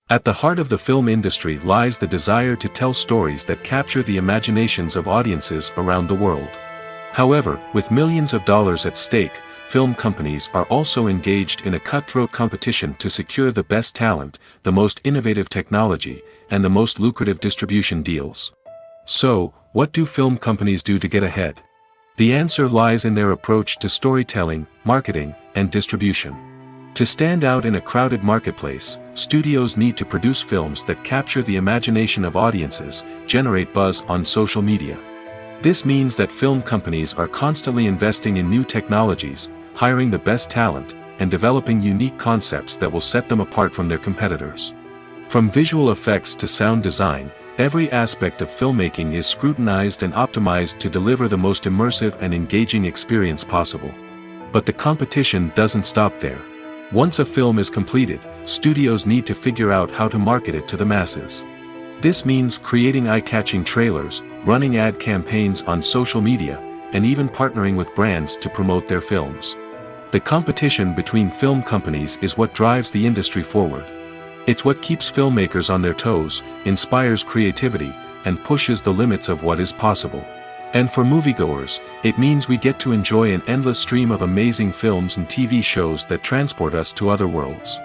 At the heart of the film industry lies the desire to tell stories that capture the imaginations of audiences around the world. However, with millions of dollars at stake, film companies are also engaged in a cutthroat competition to secure the best talent, the most innovative technology, and the most lucrative distribution deals. So, what do film companies do to get ahead? The answer lies in their approach to storytelling, marketing, and distribution. To stand out in a crowded marketplace, studios need to produce films that capture the imagination of audiences, generate buzz on social media. This means that film companies are constantly investing in new technologies, hiring the best talent, and developing unique concepts that will set them apart from their competitors. From visual effects to sound design, every aspect of filmmaking is scrutinized and optimized to deliver the most immersive and engaging experience possible. But the competition doesn't stop there. Once a film is completed, studios need to figure out how to market it to the masses. This means creating eye-catching trailers, running ad campaigns on social media, and even partnering with brands to promote their films. The competition between film companies is what drives the industry forward. It's what keeps filmmakers on their toes, inspires creativity, and pushes the limits of what is possible. And for moviegoers, it means we get to enjoy an endless stream of amazing films and TV shows that transport us to other worlds.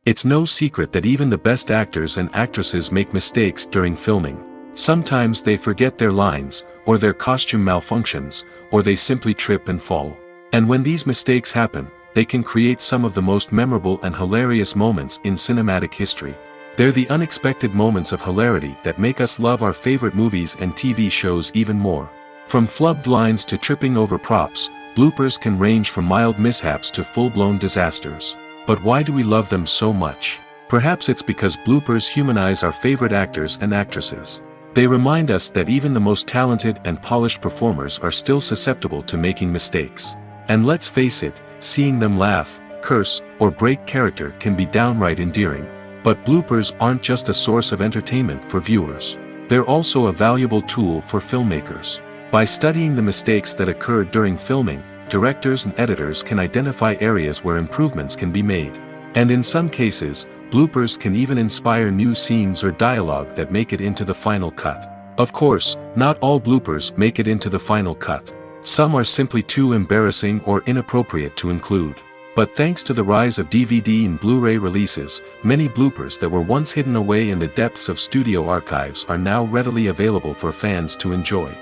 It's no secret that even the best actors and actresses make mistakes during filming. Sometimes they forget their lines, or their costume malfunctions, or they simply trip and fall. And when these mistakes happen, they can create some of the most memorable and hilarious moments in cinematic history. They're the unexpected moments of hilarity that make us love our favorite movies and TV shows even more. From flubbed lines to tripping over props, bloopers can range from mild mishaps to full-blown disasters. But why do we love them so much? Perhaps it's because bloopers humanize our favorite actors and actresses. They remind us that even the most talented and polished performers are still susceptible to making mistakes. And let's face it, seeing them laugh, curse, or break character can be downright endearing. But bloopers aren't just a source of entertainment for viewers. They're also a valuable tool for filmmakers. By studying the mistakes that occurred during filming, directors and editors can identify areas where improvements can be made. And in some cases, bloopers can even inspire new scenes or dialogue that make it into the final cut. Of course, not all bloopers make it into the final cut. Some are simply too embarrassing or inappropriate to include. But thanks to the rise of DVD and Blu-ray releases, many bloopers that were once hidden away in the depths of studio archives are now readily available for fans to enjoy.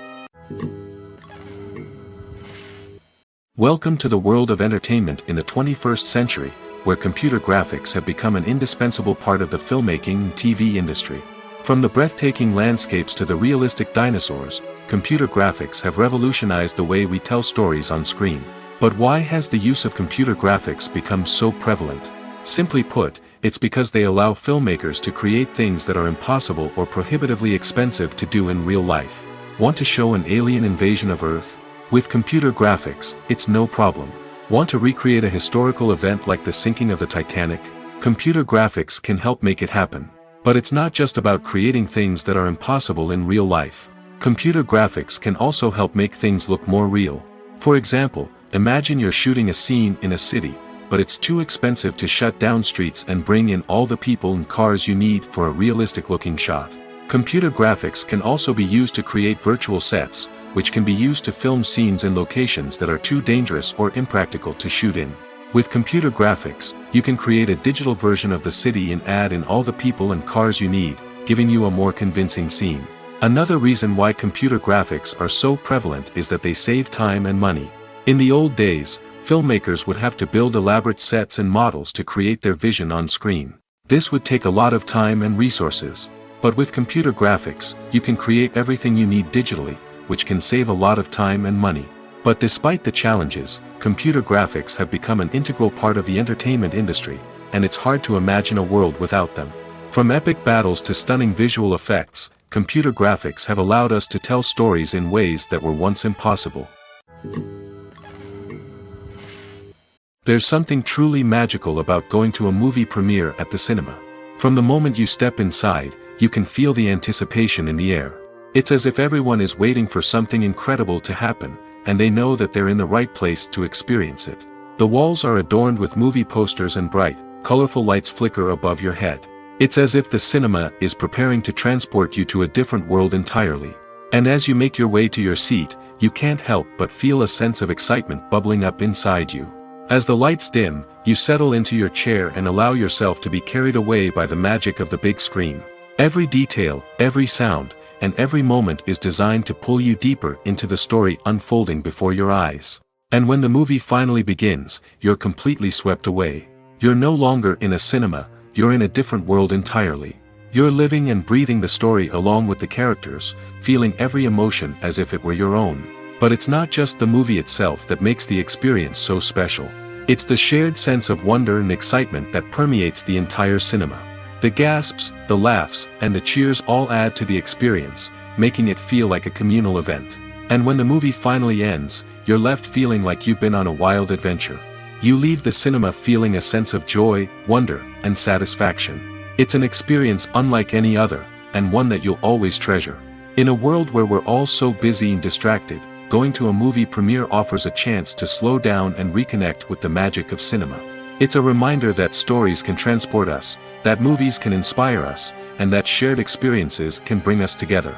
Welcome to the world of entertainment in the 21st century, where computer graphics have become an indispensable part of the filmmaking and TV industry. From the breathtaking landscapes to the realistic dinosaurs, computer graphics have revolutionized the way we tell stories on screen. But why has the use of computer graphics become so prevalent? Simply put, it's because they allow filmmakers to create things that are impossible or prohibitively expensive to do in real life. Want to show an alien invasion of Earth? With computer graphics, it's no problem. Want to recreate a historical event like the sinking of the Titanic? Computer graphics can help make it happen. But it's not just about creating things that are impossible in real life. Computer graphics can also help make things look more real. For example, imagine you're shooting a scene in a city, but it's too expensive to shut down streets and bring in all the people and cars you need for a realistic-looking shot. Computer graphics can also be used to create virtual sets, which can be used to film scenes in locations that are too dangerous or impractical to shoot in. With computer graphics, you can create a digital version of the city and add in all the people and cars you need, giving you a more convincing scene. Another reason why computer graphics are so prevalent is that they save time and money. In the old days, filmmakers would have to build elaborate sets and models to create their vision on screen. This would take a lot of time and resources. But with computer graphics, you can create everything you need digitally, which can save a lot of time and money. But despite the challenges, computer graphics have become an integral part of the entertainment industry, and it's hard to imagine a world without them. From epic battles to stunning visual effects, computer graphics have allowed us to tell stories in ways that were once impossible. There's something truly magical about going to a movie premiere at the cinema. From the moment you step inside, you can feel the anticipation in the air. It's as if everyone is waiting for something incredible to happen, and they know that they're in the right place to experience it. The walls are adorned with movie posters and bright, colorful lights flicker above your head. It's as if the cinema is preparing to transport you to a different world entirely. And as you make your way to your seat, you can't help but feel a sense of excitement bubbling up inside you. As the lights dim, you settle into your chair and allow yourself to be carried away by the magic of the big screen. Every detail, every sound, and every moment is designed to pull you deeper into the story unfolding before your eyes. And when the movie finally begins, you're completely swept away. You're no longer in a cinema, you're in a different world entirely. You're living and breathing the story along with the characters, feeling every emotion as if it were your own. But it's not just the movie itself that makes the experience so special. It's the shared sense of wonder and excitement that permeates the entire cinema. The gasps, the laughs, and the cheers all add to the experience, making it feel like a communal event. And when the movie finally ends, you're left feeling like you've been on a wild adventure. You leave the cinema feeling a sense of joy, wonder, and satisfaction. It's an experience unlike any other, and one that you'll always treasure. In a world where we're all so busy and distracted, going to a movie premiere offers a chance to slow down and reconnect with the magic of cinema. It's a reminder that stories can transport us, that movies can inspire us, and that shared experiences can bring us together.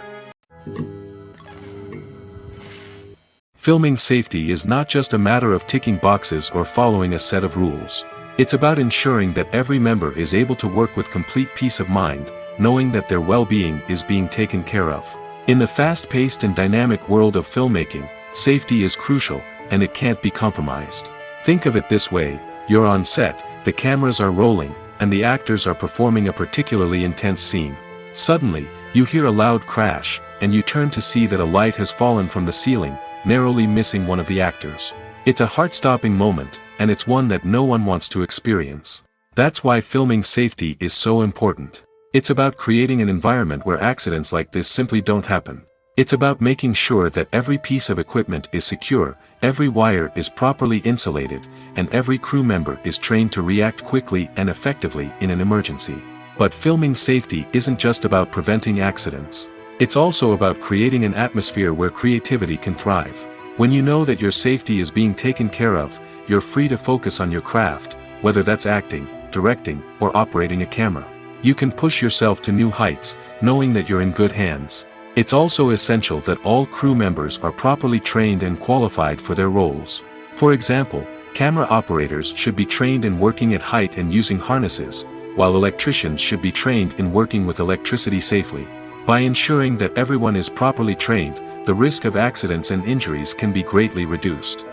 Filming safety is not just a matter of ticking boxes or following a set of rules. It's about ensuring that every member is able to work with complete peace of mind, knowing that their well-being is being taken care of. In the fast-paced and dynamic world of filmmaking, safety is crucial, and it can't be compromised. Think of it this way. You're on set, the cameras are rolling, and the actors are performing a particularly intense scene. Suddenly, you hear a loud crash, and you turn to see that a light has fallen from the ceiling, narrowly missing one of the actors. It's a heart-stopping moment, and it's one that no one wants to experience. That's why filming safety is so important. It's about creating an environment where accidents like this simply don't happen. It's about making sure that every piece of equipment is secure, every wire is properly insulated, and every crew member is trained to react quickly and effectively in an emergency. But filming safety isn't just about preventing accidents. It's also about creating an atmosphere where creativity can thrive. When you know that your safety is being taken care of, you're free to focus on your craft, whether that's acting, directing, or operating a camera. You can push yourself to new heights, knowing that you're in good hands. It's also essential that all crew members are properly trained and qualified for their roles. For example, camera operators should be trained in working at height and using harnesses, while electricians should be trained in working with electricity safely. By ensuring that everyone is properly trained, the risk of accidents and injuries can be greatly reduced.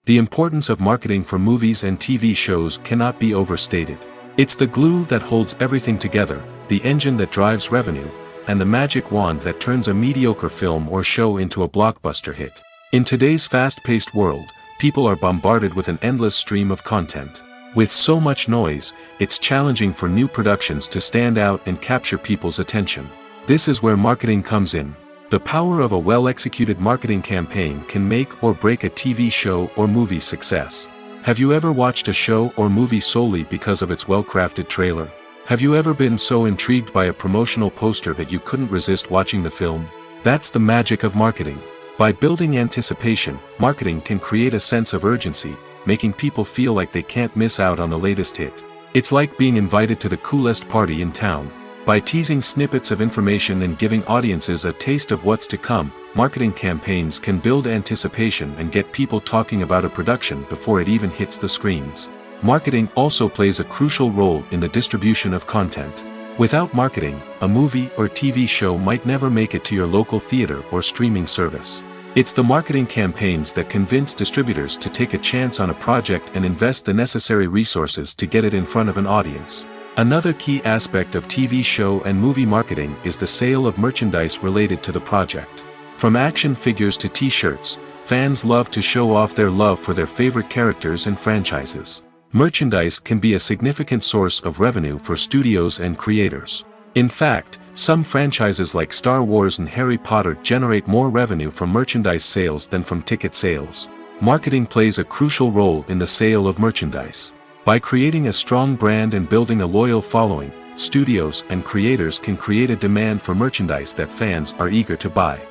The importance of marketing for movies and TV shows cannot be overstated. It's the glue that holds everything together, the engine that drives revenue, and the magic wand that turns a mediocre film or show into a blockbuster hit. In today's fast-paced world, people are bombarded with an endless stream of content. With so much noise, it's challenging for new productions to stand out and capture people's attention. This is where marketing comes in. The power of a well-executed marketing campaign can make or break a TV show or movie's success. Have you ever watched a show or movie solely because of its well-crafted trailer? Have you ever been so intrigued by a promotional poster that you couldn't resist watching the film? That's the magic of marketing. By building anticipation, marketing can create a sense of urgency, making people feel like they can't miss out on the latest hit. It's like being invited to the coolest party in town. By teasing snippets of information and giving audiences a taste of what's to come, marketing campaigns can build anticipation and get people talking about a production before it even hits the screens. Marketing also plays a crucial role in the distribution of content. Without marketing, a movie or TV show might never make it to your local theater or streaming service. It's the marketing campaigns that convince distributors to take a chance on a project and invest the necessary resources to get it in front of an audience. Another key aspect of TV show and movie marketing is the sale of merchandise related to the project. From action figures to t-shirts, fans love to show off their love for their favorite characters and franchises. Merchandise can be a significant source of revenue for studios and creators. In fact, some franchises like Star Wars and Harry Potter generate more revenue from merchandise sales than from ticket sales. Marketing plays a crucial role in the sale of merchandise. By creating a strong brand and building a loyal following, studios and creators can create a demand for merchandise that fans are eager to buy.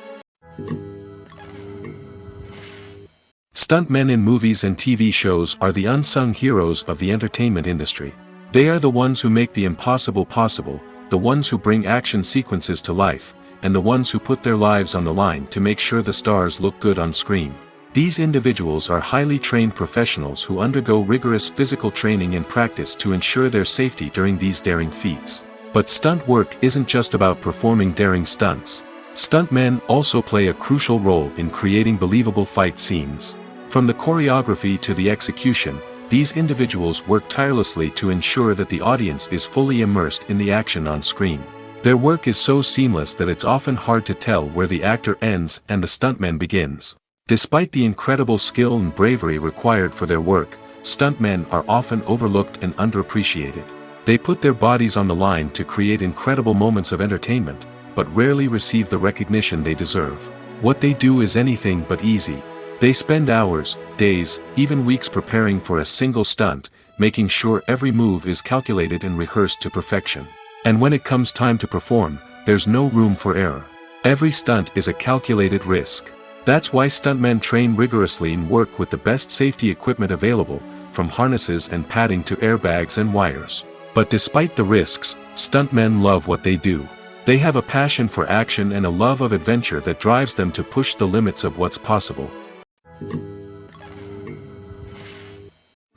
Stuntmen in movies and TV shows are the unsung heroes of the entertainment industry. They are the ones who make the impossible possible, the ones who bring action sequences to life, and the ones who put their lives on the line to make sure the stars look good on screen. These individuals are highly trained professionals who undergo rigorous physical training and practice to ensure their safety during these daring feats. But stunt work isn't just about performing daring stunts. Stuntmen also play a crucial role in creating believable fight scenes. From the choreography to the execution, these individuals work tirelessly to ensure that the audience is fully immersed in the action on screen. Their work is so seamless that it's often hard to tell where the actor ends and the stuntman begins. Despite the incredible skill and bravery required for their work, stuntmen are often overlooked and underappreciated. They put their bodies on the line to create incredible moments of entertainment, but rarely receive the recognition they deserve. What they do is anything but easy. They spend hours, days, even weeks preparing for a single stunt, making sure every move is calculated and rehearsed to perfection. And when it comes time to perform, there's no room for error. Every stunt is a calculated risk. That's why stuntmen train rigorously and work with the best safety equipment available, from harnesses and padding to airbags and wires. But despite the risks, stuntmen love what they do. They have a passion for action and a love of adventure that drives them to push the limits of what's possible.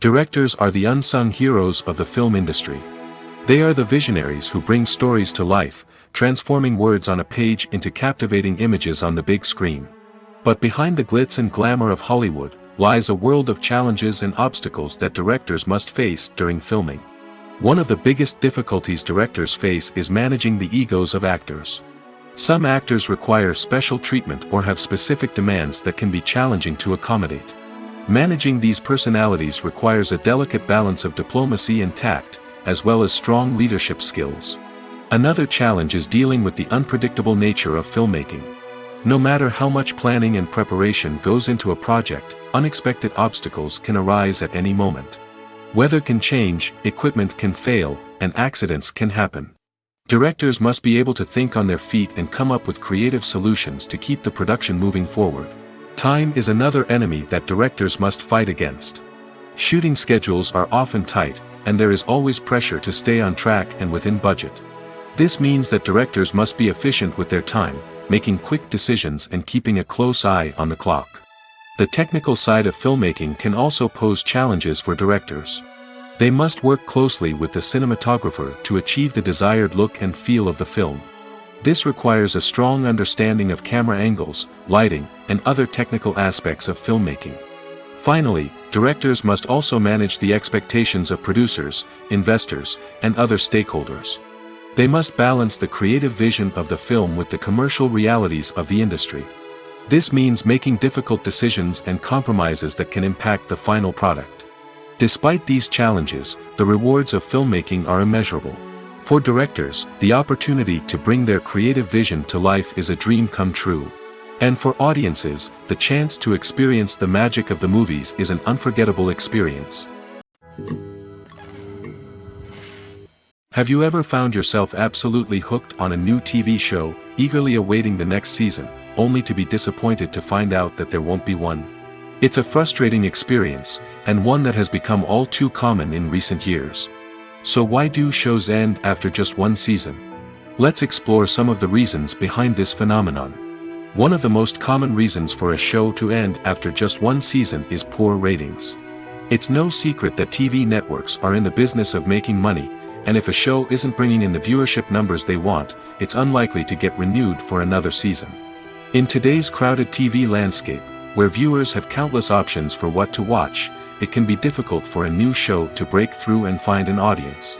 Directors are the unsung heroes of the film industry. They are the visionaries who bring stories to life, transforming words on a page into captivating images on the big screen. But behind the glitz and glamour of Hollywood, lies a world of challenges and obstacles that directors must face during filming. One of the biggest difficulties directors face is managing the egos of actors. Some actors require special treatment or have specific demands that can be challenging to accommodate. Managing these personalities requires a delicate balance of diplomacy and tact, as well as strong leadership skills. Another challenge is dealing with the unpredictable nature of filmmaking. No matter how much planning and preparation goes into a project, unexpected obstacles can arise at any moment. Weather can change, equipment can fail, and accidents can happen. Directors must be able to think on their feet and come up with creative solutions to keep the production moving forward. Time is another enemy that directors must fight against. Shooting schedules are often tight, and there is always pressure to stay on track and within budget. This means that directors must be efficient with their time, making quick decisions and keeping a close eye on the clock. The technical side of filmmaking can also pose challenges for directors. They must work closely with the cinematographer to achieve the desired look and feel of the film. This requires a strong understanding of camera angles, lighting, and other technical aspects of filmmaking. Finally, directors must also manage the expectations of producers, investors, and other stakeholders. They must balance the creative vision of the film with the commercial realities of the industry. This means making difficult decisions and compromises that can impact the final product. Despite these challenges, the rewards of filmmaking are immeasurable. For directors, the opportunity to bring their creative vision to life is a dream come true. And for audiences, the chance to experience the magic of the movies is an unforgettable experience. Have you ever found yourself absolutely hooked on a new TV show, eagerly awaiting the next season, only to be disappointed to find out that there won't be one? It's a frustrating experience, and one that has become all too common in recent years. So why do shows end after just one season? Let's explore some of the reasons behind this phenomenon. One of the most common reasons for a show to end after just one season is poor ratings. It's no secret that TV networks are in the business of making money, and if a show isn't bringing in the viewership numbers they want, it's unlikely to get renewed for another season. In today's crowded TV landscape, where viewers have countless options for what to watch, it can be difficult for a new show to break through and find an audience.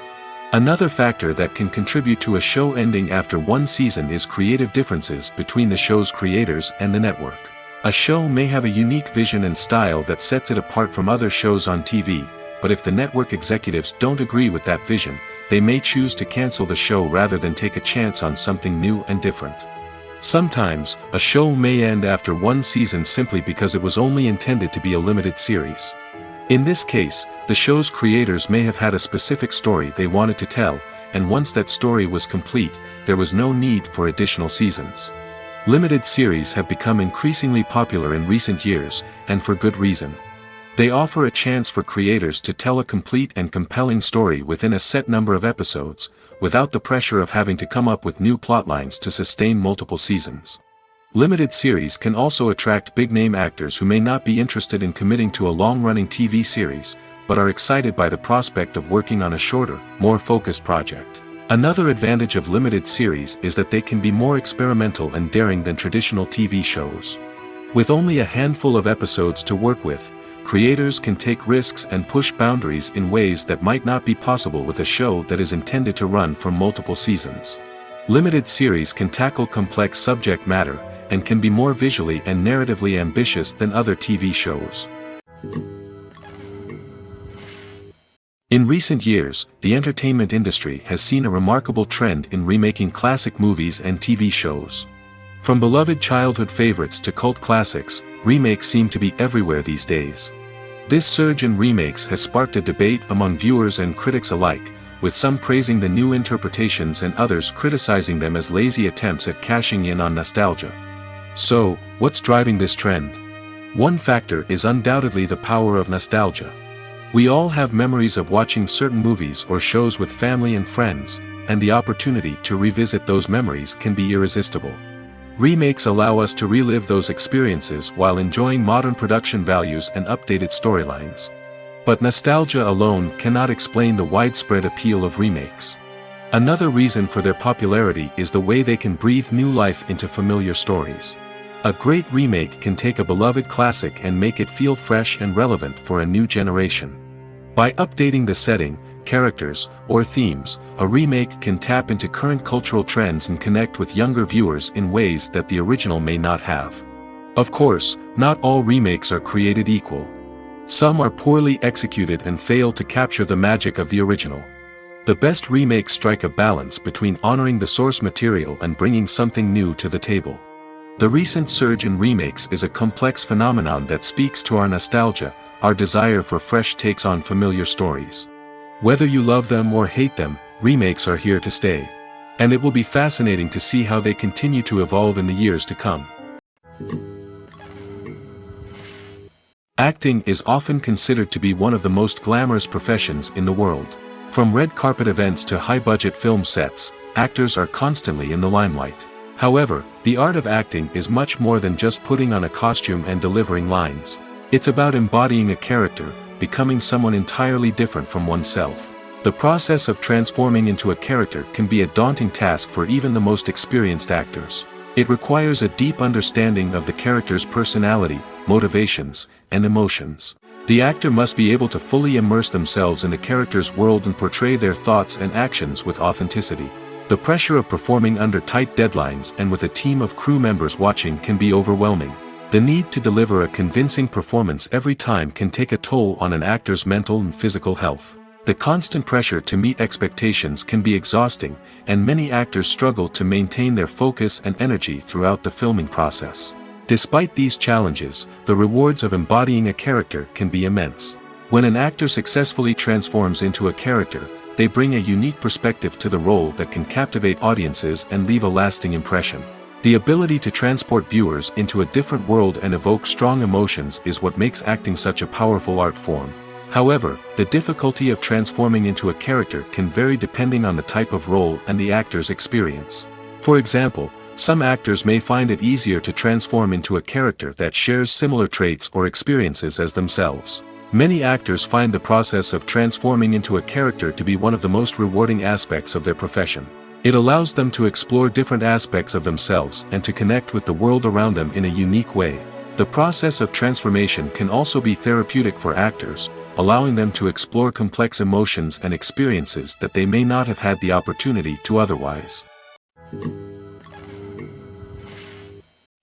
Another factor that can contribute to a show ending after one season is creative differences between the show's creators and the network. A show may have a unique vision and style that sets it apart from other shows on TV, but if the network executives don't agree with that vision, they may choose to cancel the show rather than take a chance on something new and different. Sometimes, a show may end after one season simply because it was only intended to be a limited series. In this case, the show's creators may have had a specific story they wanted to tell, and once that story was complete, there was no need for additional seasons. Limited series have become increasingly popular in recent years, and for good reason. They offer a chance for creators to tell a complete and compelling story within a set number of episodes, without the pressure of having to come up with new plotlines to sustain multiple seasons. Limited series can also attract big-name actors who may not be interested in committing to a long-running TV series, but are excited by the prospect of working on a shorter, more focused project. Another advantage of limited series is that they can be more experimental and daring than traditional TV shows. With only a handful of episodes to work with, creators can take risks and push boundaries in ways that might not be possible with a show that is intended to run for multiple seasons. Limited series can tackle complex subject matter, and can be more visually and narratively ambitious than other TV shows. In recent years, the entertainment industry has seen a remarkable trend in remaking classic movies and TV shows. From beloved childhood favorites to cult classics, remakes seem to be everywhere these days. This surge in remakes has sparked a debate among viewers and critics alike, with some praising the new interpretations and others criticizing them as lazy attempts at cashing in on nostalgia. So, what's driving this trend? One factor is undoubtedly the power of nostalgia. We all have memories of watching certain movies or shows with family and friends, and the opportunity to revisit those memories can be irresistible. Remakes allow us to relive those experiences while enjoying modern production values and updated storylines. But nostalgia alone cannot explain the widespread appeal of remakes. Another reason for their popularity is the way they can breathe new life into familiar stories. A great remake can take a beloved classic and make it feel fresh and relevant for a new generation. By updating the setting, characters, or themes, a remake can tap into current cultural trends and connect with younger viewers in ways that the original may not have. Of course, not all remakes are created equal. Some are poorly executed and fail to capture the magic of the original. The best remakes strike a balance between honoring the source material and bringing something new to the table. The recent surge in remakes is a complex phenomenon that speaks to our nostalgia, our desire for fresh takes on familiar stories. Whether you love them or hate them, remakes are here to stay. And it will be fascinating to see how they continue to evolve in the years to come. Acting is often considered to be one of the most glamorous professions in the world. From red carpet events to high-budget film sets, actors are constantly in the limelight. However, the art of acting is much more than just putting on a costume and delivering lines. It's about embodying a character, becoming someone entirely different from oneself. The process of transforming into a character can be a daunting task for even the most experienced actors. It requires a deep understanding of the character's personality, motivations, and emotions. The actor must be able to fully immerse themselves in the character's world and portray their thoughts and actions with authenticity. The pressure of performing under tight deadlines and with a team of crew members watching can be overwhelming. The need to deliver a convincing performance every time can take a toll on an actor's mental and physical health. The constant pressure to meet expectations can be exhausting, and many actors struggle to maintain their focus and energy throughout the filming process. Despite these challenges, the rewards of embodying a character can be immense. When an actor successfully transforms into a character, they bring a unique perspective to the role that can captivate audiences and leave a lasting impression. The ability to transport viewers into a different world and evoke strong emotions is what makes acting such a powerful art form. However, the difficulty of transforming into a character can vary depending on the type of role and the actor's experience. For example, some actors may find it easier to transform into a character that shares similar traits or experiences as themselves. Many actors find the process of transforming into a character to be one of the most rewarding aspects of their profession. It allows them to explore different aspects of themselves and to connect with the world around them in a unique way. The process of transformation can also be therapeutic for actors, allowing them to explore complex emotions and experiences that they may not have had the opportunity to otherwise.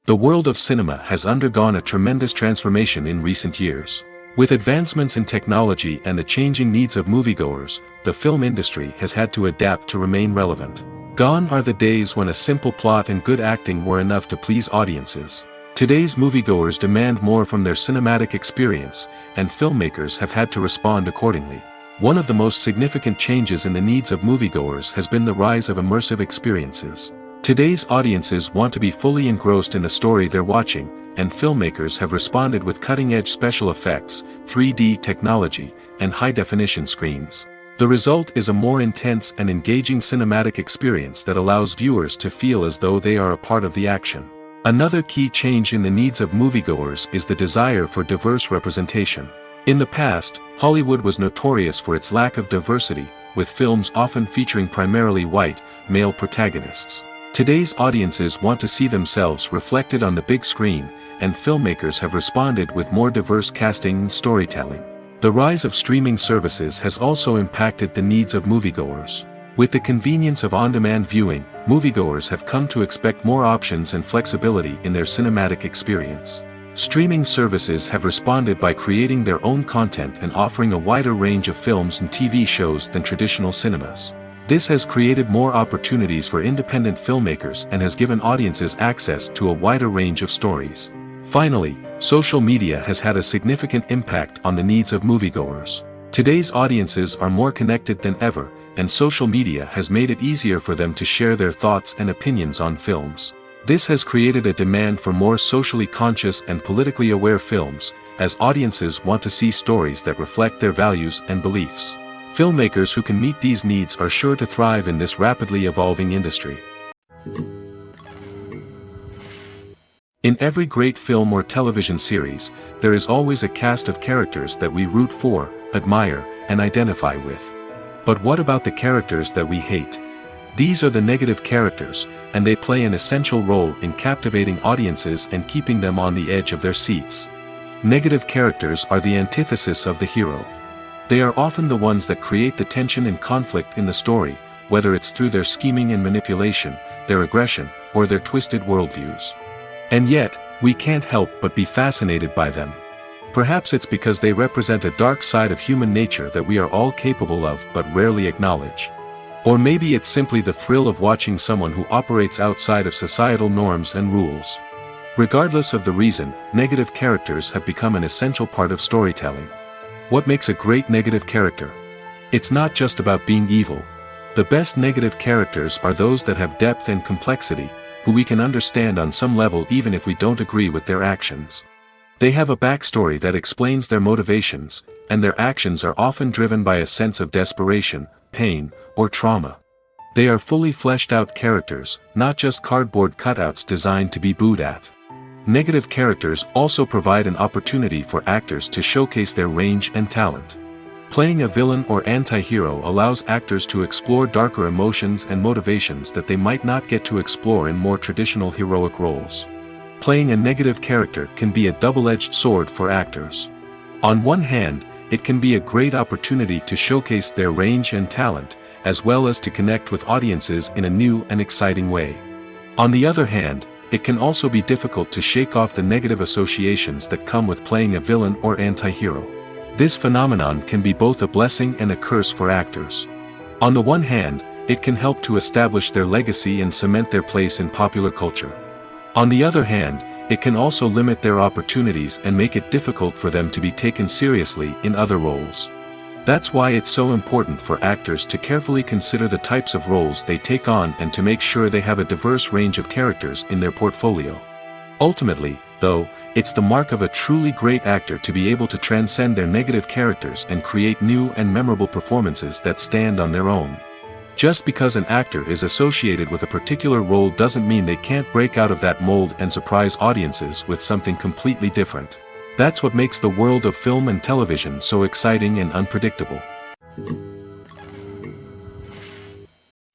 The world of cinema has undergone a tremendous transformation in recent years. With advancements in technology and the changing needs of moviegoers, the film industry has had to adapt to remain relevant. Gone are the days when a simple plot and good acting were enough to please audiences. Today's moviegoers demand more from their cinematic experience, and filmmakers have had to respond accordingly. One of the most significant changes in the needs of moviegoers has been the rise of immersive experiences. Today's audiences want to be fully engrossed in the story they're watching, and filmmakers have responded with cutting-edge special effects, 3D technology, and high-definition screens. The result is a more intense and engaging cinematic experience that allows viewers to feel as though they are a part of the action. Another key change in the needs of moviegoers is the desire for diverse representation. In the past, Hollywood was notorious for its lack of diversity, with films often featuring primarily white, male protagonists. Today's audiences want to see themselves reflected on the big screen, and filmmakers have responded with more diverse casting and storytelling. The rise of streaming services has also impacted the needs of moviegoers. With the convenience of on-demand viewing, moviegoers have come to expect more options and flexibility in their cinematic experience. Streaming services have responded by creating their own content and offering a wider range of films and TV shows than traditional cinemas. This has created more opportunities for independent filmmakers and has given audiences access to a wider range of stories. Finally, social media has had a significant impact on the needs of moviegoers. Today's audiences are more connected than ever, and social media has made it easier for them to share their thoughts and opinions on films. This has created a demand for more socially conscious and politically aware films, as audiences want to see stories that reflect their values and beliefs. Filmmakers who can meet these needs are sure to thrive in this rapidly evolving industry. In every great film or television series, there is always a cast of characters that we root for, admire, and identify with. But what about the characters that we hate? These are the negative characters, and they play an essential role in captivating audiences and keeping them on the edge of their seats. Negative characters are the antithesis of the hero. They are often the ones that create the tension and conflict in the story, whether it's through their scheming and manipulation, their aggression, or their twisted worldviews. And yet, we can't help but be fascinated by them. Perhaps it's because they represent a dark side of human nature that we are all capable of but rarely acknowledge. Or maybe it's simply the thrill of watching someone who operates outside of societal norms and rules. Regardless of the reason, negative characters have become an essential part of storytelling. What makes a great negative character? It's not just about being evil. The best negative characters are those that have depth and complexity, who we can understand on some level even if we don't agree with their actions. They have a backstory that explains their motivations, and their actions are often driven by a sense of desperation, pain, or trauma. They are fully fleshed out characters, not just cardboard cutouts designed to be booed at. Negative characters also provide an opportunity for actors to showcase their range and talent. Playing a villain or anti-hero allows actors to explore darker emotions and motivations that they might not get to explore in more traditional heroic roles. Playing a negative character can be a double-edged sword for actors. On one hand, it can be a great opportunity to showcase their range and talent, as well as to connect with audiences in a new and exciting way. On the other hand, it can also be difficult to shake off the negative associations that come with playing a villain or anti-hero. This phenomenon can be both a blessing and a curse for actors. On the one hand, it can help to establish their legacy and cement their place in popular culture. On the other hand, it can also limit their opportunities and make it difficult for them to be taken seriously in other roles. That's why it's so important for actors to carefully consider the types of roles they take on and to make sure they have a diverse range of characters in their portfolio. Ultimately, though, it's the mark of a truly great actor to be able to transcend their negative characters and create new and memorable performances that stand on their own. Just because an actor is associated with a particular role doesn't mean they can't break out of that mold and surprise audiences with something completely different. That's what makes the world of film and television so exciting and unpredictable.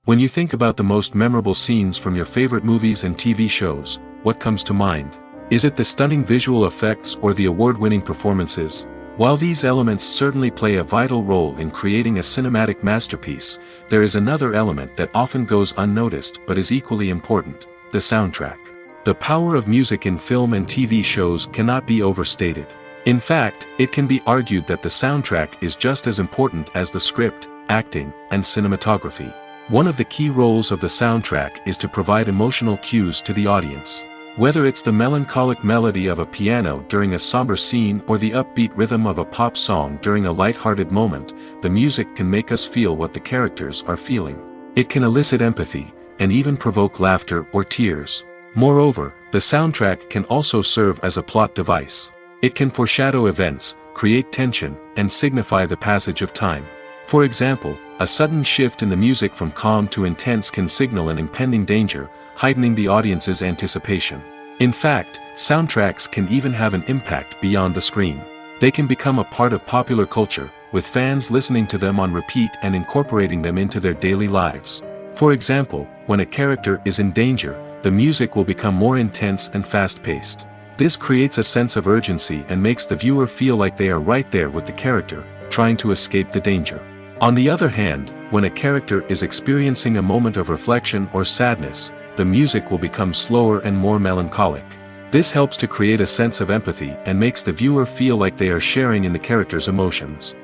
When you think about the most memorable scenes from your favorite movies and TV shows, what comes to mind? Is it the stunning visual effects or the award-winning performances? While these elements certainly play a vital role in creating a cinematic masterpiece, there is another element that often goes unnoticed but is equally important: the soundtrack. The power of music in film and TV shows cannot be overstated. In fact, it can be argued that the soundtrack is just as important as the script, acting, and cinematography. One of the key roles of the soundtrack is to provide emotional cues to the audience. Whether it's the melancholic melody of a piano during a somber scene or the upbeat rhythm of a pop song during a light-hearted moment, the music can make us feel what the characters are feeling. It can elicit empathy, and even provoke laughter or tears. Moreover, the soundtrack can also serve as a plot device. It can foreshadow events, create tension, and signify the passage of time. For example, a sudden shift in the music from calm to intense can signal an impending danger, heightening the audience's anticipation. In fact, soundtracks can even have an impact beyond the screen. They can become a part of popular culture, with fans listening to them on repeat and incorporating them into their daily lives. For example, when a character is in danger, the music will become more intense and fast-paced. This creates a sense of urgency and makes the viewer feel like they are right there with the character, trying to escape the danger. On the other hand, when a character is experiencing a moment of reflection or sadness, the music will become slower and more melancholic. This helps to create a sense of empathy and makes the viewer feel like they are sharing in the character's emotions.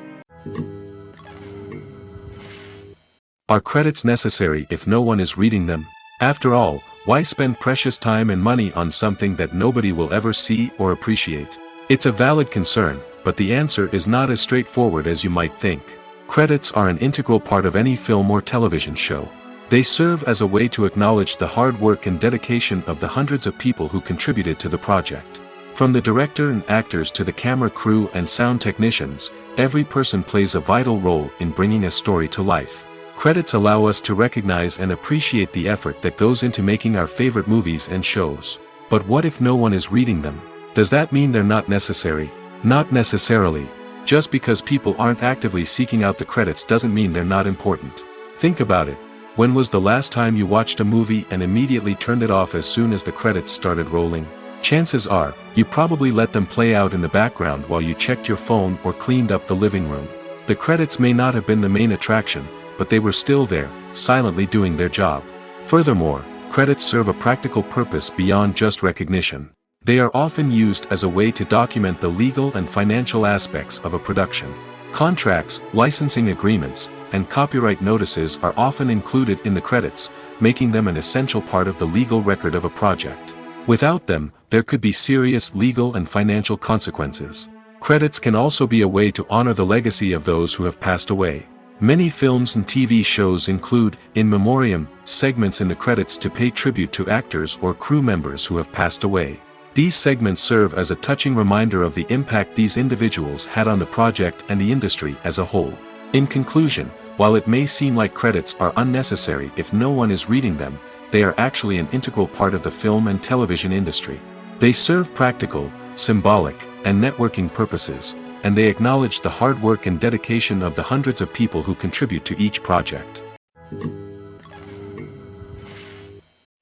Are credits necessary if no one is reading them? After all, why spend precious time and money on something that nobody will ever see or appreciate? It's a valid concern, but the answer is not as straightforward as you might think. Credits are an integral part of any film or television show. They serve as a way to acknowledge the hard work and dedication of the hundreds of people who contributed to the project. From the director and actors to the camera crew and sound technicians, every person plays a vital role in bringing a story to life. Credits allow us to recognize and appreciate the effort that goes into making our favorite movies and shows. But what if no one is reading them? Does that mean they're not necessary? Not necessarily. Just because people aren't actively seeking out the credits doesn't mean they're not important. Think about it. When was the last time you watched a movie and immediately turned it off as soon as the credits started rolling? Chances are, you probably let them play out in the background while you checked your phone or cleaned up the living room. The credits may not have been the main attraction, but they were still there, silently doing their job. Furthermore, credits serve a practical purpose beyond just recognition. They are often used as a way to document the legal and financial aspects of a production. Contracts, licensing agreements, and copyright notices are often included in the credits, making them an essential part of the legal record of a project. Without them, there could be serious legal and financial consequences. Credits can also be a way to honor the legacy of those who have passed away. Many films and TV shows include, in memoriam, segments in the credits to pay tribute to actors or crew members who have passed away. These segments serve as a touching reminder of the impact these individuals had on the project and the industry as a whole. In conclusion, while it may seem like credits are unnecessary if no one is reading them, they are actually an integral part of the film and television industry. They serve practical, symbolic, and networking purposes, and they acknowledged the hard work and dedication of the hundreds of people who contribute to each project.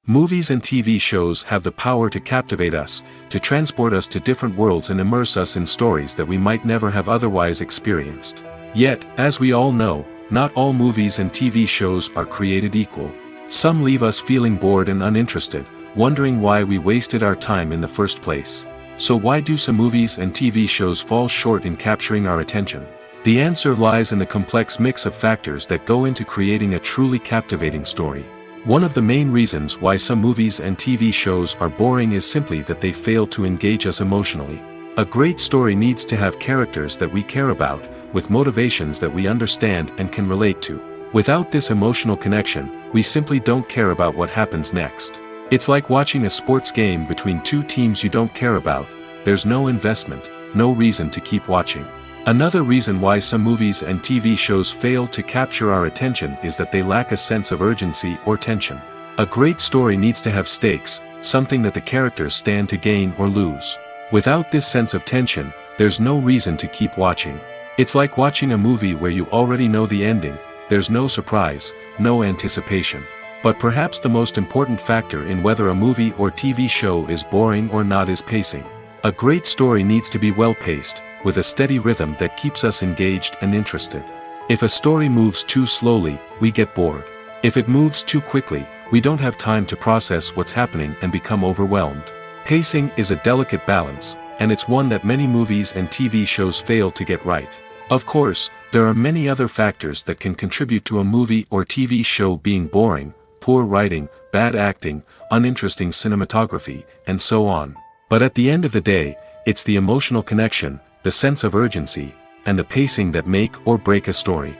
Movies and TV shows have the power to captivate us, to transport us to different worlds and immerse us in stories that we might never have otherwise experienced. Yet, as we all know, not all movies and TV shows are created equal. Some leave us feeling bored and uninterested, wondering why we wasted our time in the first place. So why do some movies and TV shows fall short in capturing our attention? The answer lies in the complex mix of factors that go into creating a truly captivating story. One of the main reasons why some movies and TV shows are boring is simply that they fail to engage us emotionally. A great story needs to have characters that we care about, with motivations that we understand and can relate to. Without this emotional connection, we simply don't care about what happens next. It's like watching a sports game between two teams you don't care about. There's no investment, no reason to keep watching. Another reason why some movies and TV shows fail to capture our attention is that they lack a sense of urgency or tension. A great story needs to have stakes, something that the characters stand to gain or lose. Without this sense of tension, there's no reason to keep watching. It's like watching a movie where you already know the ending. There's no surprise, no anticipation. But perhaps the most important factor in whether a movie or TV show is boring or not is pacing. A great story needs to be well-paced, with a steady rhythm that keeps us engaged and interested. If a story moves too slowly, we get bored. If it moves too quickly, we don't have time to process what's happening and become overwhelmed. Pacing is a delicate balance, and it's one that many movies and TV shows fail to get right. Of course, there are many other factors that can contribute to a movie or TV show being boring: poor writing, bad acting, uninteresting cinematography, and so on. But at the end of the day, it's the emotional connection, the sense of urgency, and the pacing that make or break a story.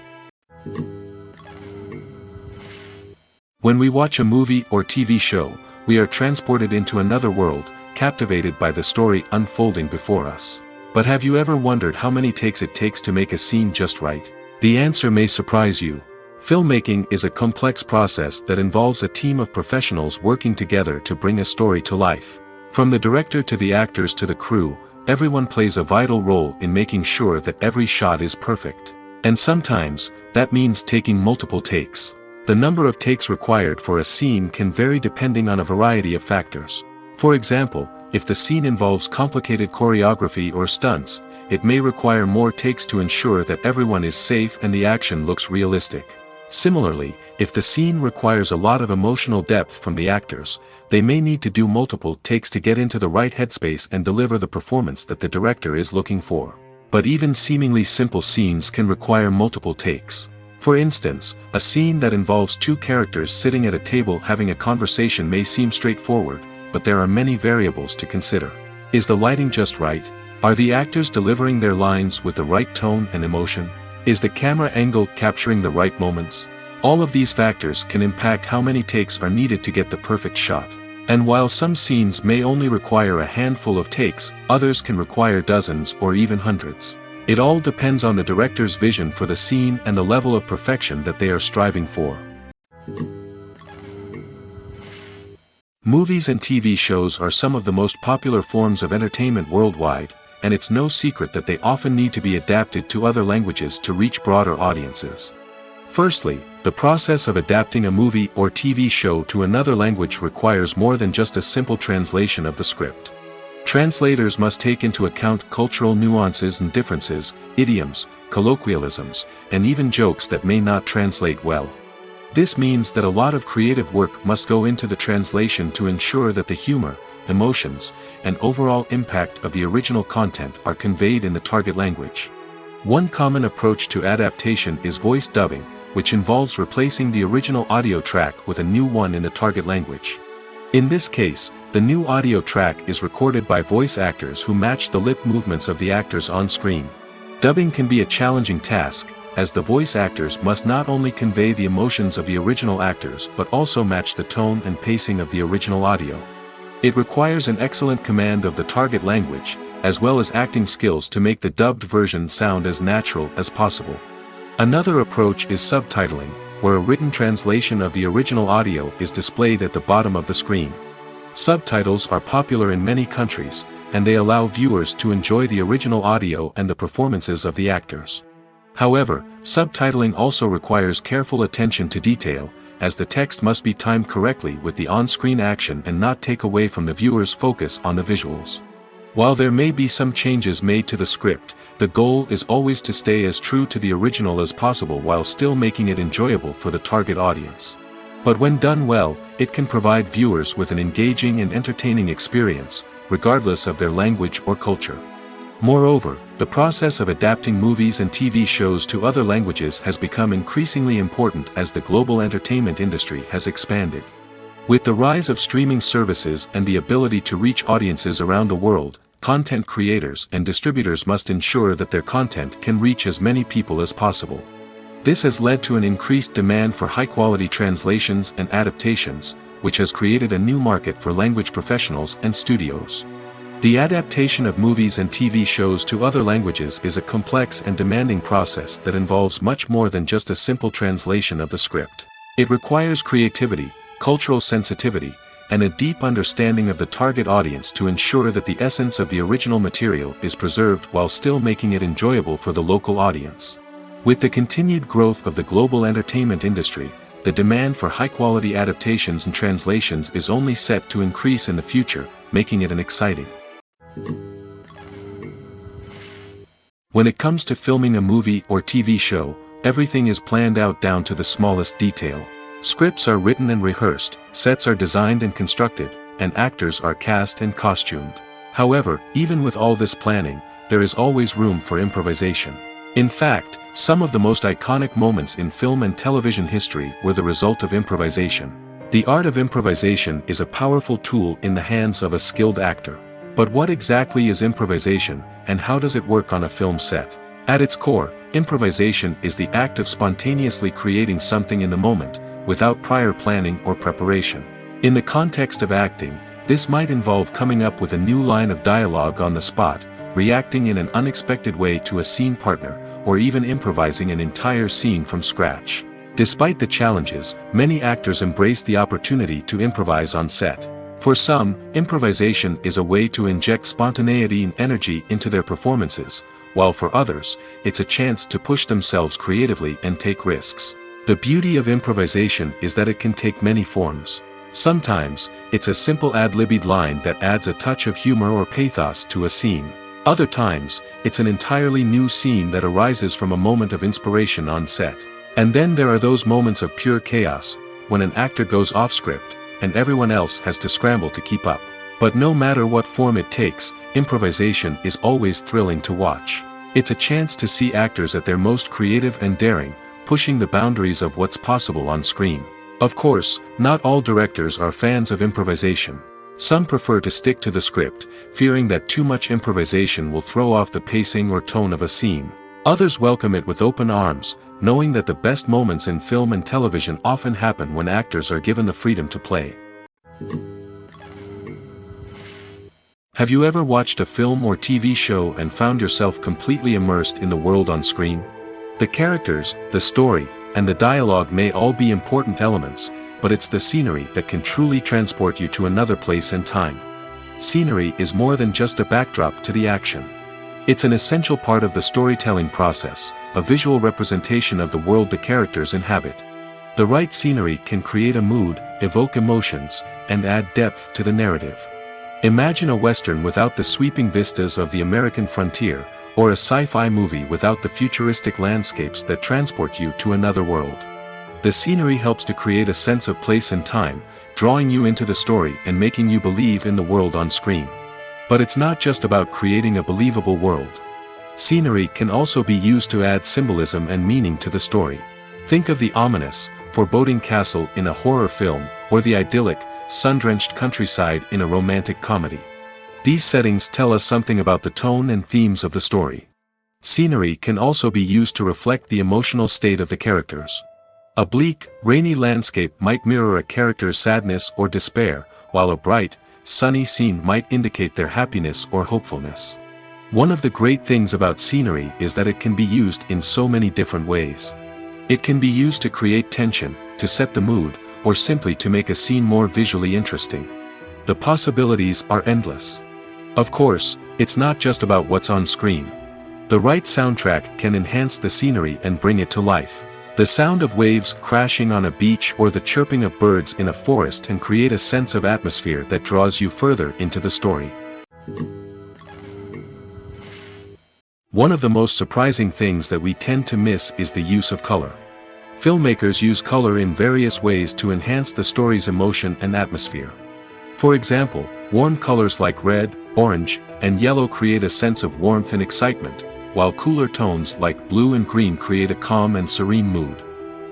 When we watch a movie or TV show, we are transported into another world, captivated by the story unfolding before us. But have you ever wondered how many takes it takes to make a scene just right? The answer may surprise you. Filmmaking is a complex process that involves a team of professionals working together to bring a story to life. From the director to the actors to the crew, everyone plays a vital role in making sure that every shot is perfect. And sometimes, that means taking multiple takes. The number of takes required for a scene can vary depending on a variety of factors. For example, if the scene involves complicated choreography or stunts, it may require more takes to ensure that everyone is safe and the action looks realistic. Similarly, if the scene requires a lot of emotional depth from the actors, they may need to do multiple takes to get into the right headspace and deliver the performance that the director is looking for. But even seemingly simple scenes can require multiple takes. For instance, a scene that involves two characters sitting at a table having a conversation may seem straightforward, but there are many variables to consider. Is the lighting just right? Are the actors delivering their lines with the right tone and emotion? Is the camera angle capturing the right moments? All of these factors can impact how many takes are needed to get the perfect shot. And while some scenes may only require a handful of takes, others can require dozens or even hundreds. It all depends on the director's vision for the scene and the level of perfection that they are striving for. Movies and TV shows are some of the most popular forms of entertainment worldwide, and it's no secret that they often need to be adapted to other languages to reach broader audiences. Firstly, the process of adapting a movie or TV show to another language requires more than just a simple translation of the script. Translators must take into account cultural nuances and differences, idioms, colloquialisms, and even jokes that may not translate well. This means that a lot of creative work must go into the translation to ensure that the humor, emotions, and overall impact of the original content are conveyed in the target language. One common approach to adaptation is voice dubbing, which involves replacing the original audio track with a new one in the target language. In this case, the new audio track is recorded by voice actors who match the lip movements of the actors on screen. Dubbing can be a challenging task, as the voice actors must not only convey the emotions of the original actors but also match the tone and pacing of the original audio. It requires an excellent command of the target language, as well as acting skills to make the dubbed version sound as natural as possible. Another approach is subtitling, where a written translation of the original audio is displayed at the bottom of the screen. Subtitles are popular in many countries, and they allow viewers to enjoy the original audio and the performances of the actors. However, subtitling also requires careful attention to detail, as the text must be timed correctly with the on-screen action and not take away from the viewer's focus on the visuals. While there may be some changes made to the script, the goal is always to stay as true to the original as possible while still making it enjoyable for the target audience. But when done well, it can provide viewers with an engaging and entertaining experience, regardless of their language or culture. Moreover, the process of adapting movies and TV shows to other languages has become increasingly important as the global entertainment industry has expanded. With the rise of streaming services and the ability to reach audiences around the world, content creators and distributors must ensure that their content can reach as many people as possible. This has led to an increased demand for high-quality translations and adaptations, which has created a new market for language professionals and studios. The adaptation of movies and TV shows to other languages is a complex and demanding process that involves much more than just a simple translation of the script. It requires creativity, cultural sensitivity, and a deep understanding of the target audience to ensure that the essence of the original material is preserved while still making it enjoyable for the local audience. With the continued growth of the global entertainment industry, the demand for high-quality adaptations and translations is only set to increase in the future, making it exciting. When it comes to filming a movie or TV show, everything is planned out down to the smallest detail. Scripts are written and rehearsed, sets are designed and constructed, and actors are cast and costumed. However, even with all this planning, there is always room for improvisation. In fact, some of the most iconic moments in film and television history were the result of improvisation. The art of improvisation is a powerful tool in the hands of a skilled actor. But what exactly is improvisation, and how does it work on a film set? At its core, improvisation is the act of spontaneously creating something in the moment, without prior planning or preparation. In the context of acting, this might involve coming up with a new line of dialogue on the spot, reacting in an unexpected way to a scene partner, or even improvising an entire scene from scratch. Despite the challenges, many actors embrace the opportunity to improvise on set. For some, improvisation is a way to inject spontaneity and energy into their performances, while for others, it's a chance to push themselves creatively and take risks. The beauty of improvisation is that it can take many forms. Sometimes, it's a simple ad-libbed line that adds a touch of humor or pathos to a scene. Other times, it's an entirely new scene that arises from a moment of inspiration on set. And then there are those moments of pure chaos, when an actor goes off script, and everyone else has to scramble to keep up. But no matter what form it takes, improvisation is always thrilling to watch. It's a chance to see actors at their most creative and daring, pushing the boundaries of what's possible on screen. Of course, not all directors are fans of improvisation. Some prefer to stick to the script, fearing that too much improvisation will throw off the pacing or tone of a scene. Others welcome it with open arms, knowing that the best moments in film and television often happen when actors are given the freedom to play. Have you ever watched a film or TV show and found yourself completely immersed in the world on screen? The characters, the story, and the dialogue may all be important elements, but it's the scenery that can truly transport you to another place and time. Scenery is more than just a backdrop to the action. It's an essential part of the storytelling process, a visual representation of the world the characters inhabit. The right scenery can create a mood, evoke emotions, and add depth to the narrative. Imagine a Western without the sweeping vistas of the American frontier, or a sci-fi movie without the futuristic landscapes that transport you to another world. The scenery helps to create a sense of place and time, drawing you into the story and making you believe in the world on screen. But it's not just about creating a believable world. Scenery can also be used to add symbolism and meaning to the story. Think of the ominous, foreboding castle in a horror film, or the idyllic, sun-drenched countryside in a romantic comedy. These settings tell us something about the tone and themes of the story. Scenery can also be used to reflect the emotional state of the characters. A bleak, rainy landscape might mirror a character's sadness or despair, while a bright, sunny scene might indicate their happiness or hopefulness. One of the great things about scenery is that it can be used in so many different ways. It can be used to create tension, to set the mood, or simply to make a scene more visually interesting. The possibilities are endless. Of course, it's not just about what's on screen. The right soundtrack can enhance the scenery and bring it to life. The sound of waves crashing on a beach or the chirping of birds in a forest can create a sense of atmosphere that draws you further into the story. One of the most surprising things that we tend to miss is the use of color. Filmmakers use color in various ways to enhance the story's emotion and atmosphere. For example, warm colors like red, orange, and yellow create a sense of warmth and excitement, while cooler tones like blue and green create a calm and serene mood.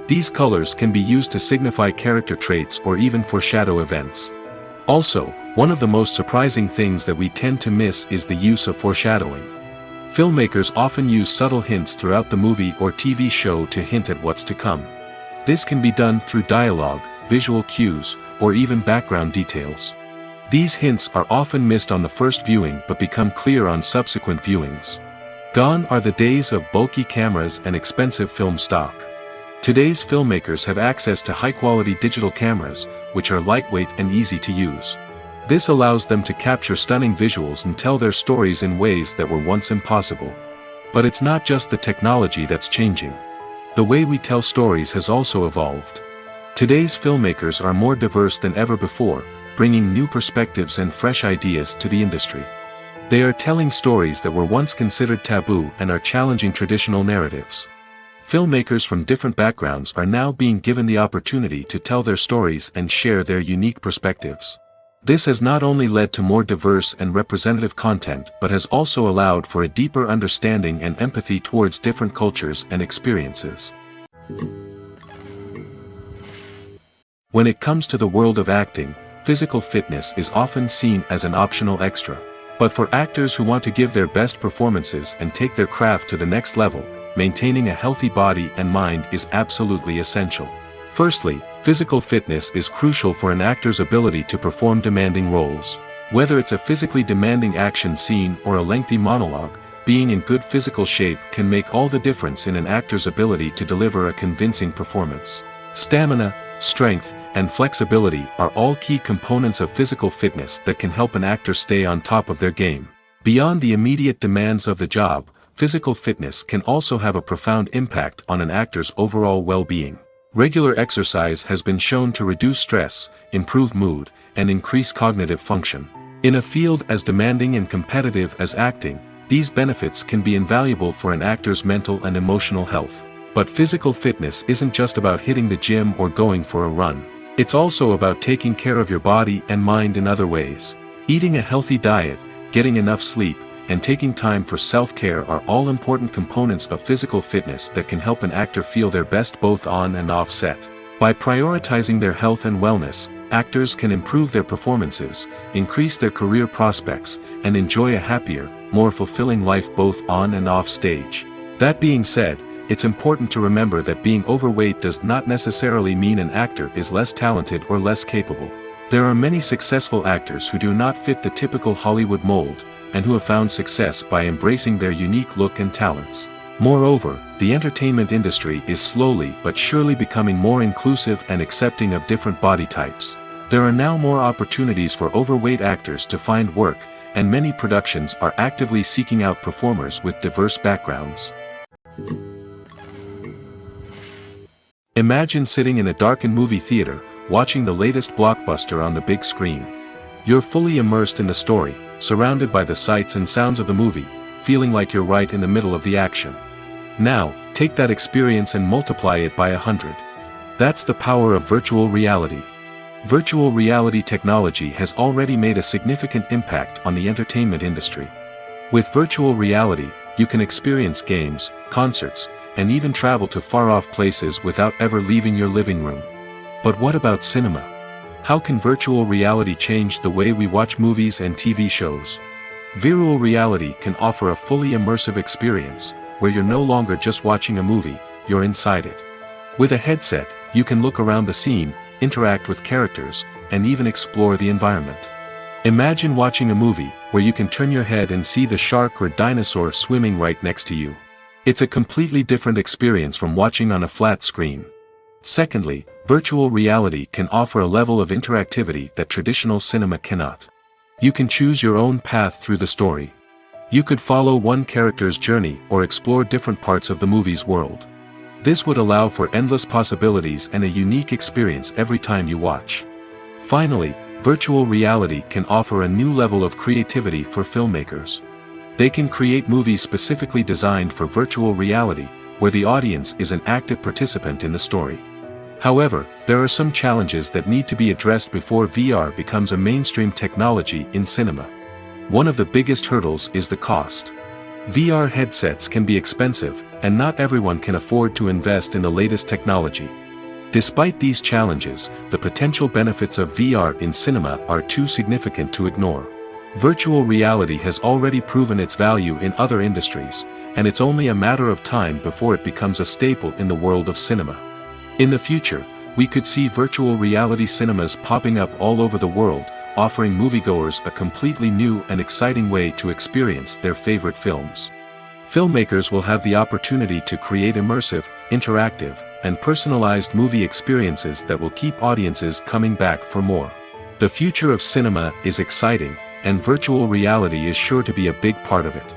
These colors can be used to signify character traits or even foreshadow events. Also, one of the most surprising things that we tend to miss is the use of foreshadowing. Filmmakers often use subtle hints throughout the movie or TV show to hint at what's to come. This can be done through dialogue, visual cues, or even background details. These hints are often missed on the first viewing but become clear on subsequent viewings. Gone are the days of bulky cameras and expensive film stock. Today's filmmakers have access to high-quality digital cameras, which are lightweight and easy to use. This allows them to capture stunning visuals and tell their stories in ways that were once impossible. But it's not just the technology that's changing. The way we tell stories has also evolved. Today's filmmakers are more diverse than ever before, bringing new perspectives and fresh ideas to the industry. They are telling stories that were once considered taboo and are challenging traditional narratives. Filmmakers from different backgrounds are now being given the opportunity to tell their stories and share their unique perspectives. This has not only led to more diverse and representative content but has also allowed for a deeper understanding and empathy towards different cultures and experiences. When it comes to the world of acting, physical fitness is often seen as an optional extra. But for actors who want to give their best performances and take their craft to the next level, maintaining a healthy body and mind is absolutely essential. Firstly, physical fitness is crucial for an actor's ability to perform demanding roles. Whether it's a physically demanding action scene or a lengthy monologue, being in good physical shape can make all the difference in an actor's ability to deliver a convincing performance. Stamina, strength, and flexibility are all key components of physical fitness that can help an actor stay on top of their game. Beyond the immediate demands of the job, physical fitness can also have a profound impact on an actor's overall well-being. Regular exercise has been shown to reduce stress, improve mood, and increase cognitive function. In a field as demanding and competitive as acting, these benefits can be invaluable for an actor's mental and emotional health. But physical fitness isn't just about hitting the gym or going for a run. It's also about taking care of your body and mind in other ways. Eating a healthy diet, getting enough sleep, and taking time for self-care are all important components of physical fitness that can help an actor feel their best both on and off set. By prioritizing their health and wellness, actors can improve their performances, increase their career prospects, and enjoy a happier, more fulfilling life both on and off stage. That being said, it's important to remember that being overweight does not necessarily mean an actor is less talented or less capable. There are many successful actors who do not fit the typical Hollywood mold, and who have found success by embracing their unique look and talents. Moreover, the entertainment industry is slowly but surely becoming more inclusive and accepting of different body types. There are now more opportunities for overweight actors to find work, and many productions are actively seeking out performers with diverse backgrounds. Imagine sitting in a darkened movie theater, watching the latest blockbuster on the big screen. You're fully immersed in the story, surrounded by the sights and sounds of the movie, feeling like you're right in the middle of the action. Now, take that experience and multiply it by 100. That's the power of virtual reality. Virtual reality technology has already made a significant impact on the entertainment industry. With virtual reality, you can experience games, concerts, and even travel to far-off places without ever leaving your living room. But what about cinema? How can virtual reality change the way we watch movies and TV shows? Virtual reality can offer a fully immersive experience, where you're no longer just watching a movie, you're inside it. With a headset, you can look around the scene, interact with characters, and even explore the environment. Imagine watching a movie, where you can turn your head and see the shark or dinosaur swimming right next to you. It's a completely different experience from watching on a flat screen. Secondly, virtual reality can offer a level of interactivity that traditional cinema cannot. You can choose your own path through the story. You could follow one character's journey or explore different parts of the movie's world. This would allow for endless possibilities and a unique experience every time you watch. Finally, virtual reality can offer a new level of creativity for filmmakers. They can create movies specifically designed for virtual reality, where the audience is an active participant in the story. However, there are some challenges that need to be addressed before VR becomes a mainstream technology in cinema. One of the biggest hurdles is the cost. VR headsets can be expensive, and not everyone can afford to invest in the latest technology. Despite these challenges, the potential benefits of VR in cinema are too significant to ignore. Virtual reality has already proven its value in other industries, and it's only a matter of time before it becomes a staple in the world of cinema. In the future, we could see virtual reality cinemas popping up all over the world, offering moviegoers a completely new and exciting way to experience their favorite films. Filmmakers will have the opportunity to create immersive, interactive, and personalized movie experiences that will keep audiences coming back for more. The future of cinema is exciting, and virtual reality is sure to be a big part of it.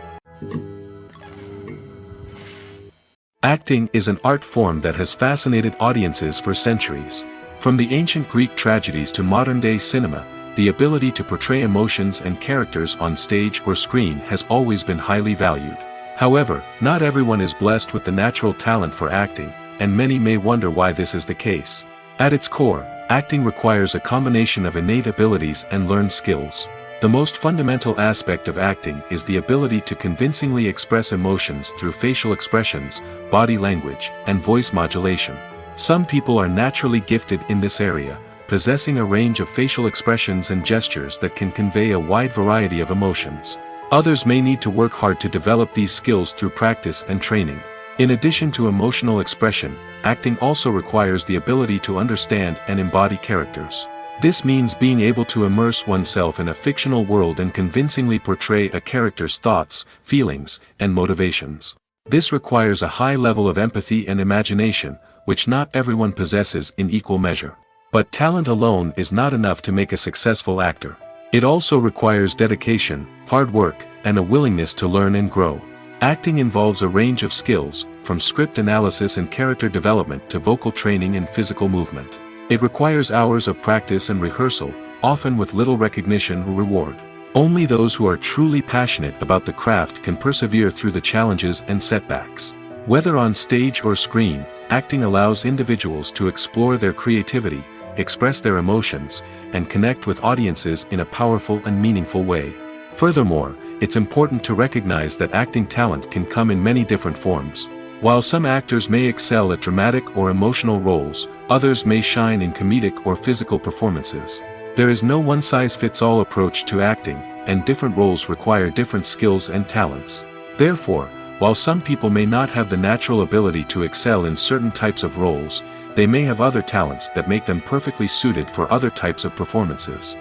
Acting is an art form that has fascinated audiences for centuries. From the ancient Greek tragedies to modern-day cinema, the ability to portray emotions and characters on stage or screen has always been highly valued. However, not everyone is blessed with the natural talent for acting, and many may wonder why this is the case. At its core, acting requires a combination of innate abilities and learned skills. The most fundamental aspect of acting is the ability to convincingly express emotions through facial expressions, body language, and voice modulation. Some people are naturally gifted in this area, possessing a range of facial expressions and gestures that can convey a wide variety of emotions. Others may need to work hard to develop these skills through practice and training. In addition to emotional expression, acting also requires the ability to understand and embody characters. This means being able to immerse oneself in a fictional world and convincingly portray a character's thoughts, feelings, and motivations. This requires a high level of empathy and imagination, which not everyone possesses in equal measure. But talent alone is not enough to make a successful actor. It also requires dedication, hard work, and a willingness to learn and grow. Acting involves a range of skills, from script analysis and character development to vocal training and physical movement. It requires hours of practice and rehearsal, often with little recognition or reward. Only those who are truly passionate about the craft can persevere through the challenges and setbacks. Whether on stage or screen, acting allows individuals to explore their creativity, express their emotions, and connect with audiences in a powerful and meaningful way. Furthermore, it's important to recognize that acting talent can come in many different forms. While some actors may excel at dramatic or emotional roles, others may shine in comedic or physical performances. There is no one-size-fits-all approach to acting, and different roles require different skills and talents. Therefore, while some people may not have the natural ability to excel in certain types of roles, they may have other talents that make them perfectly suited for other types of performances.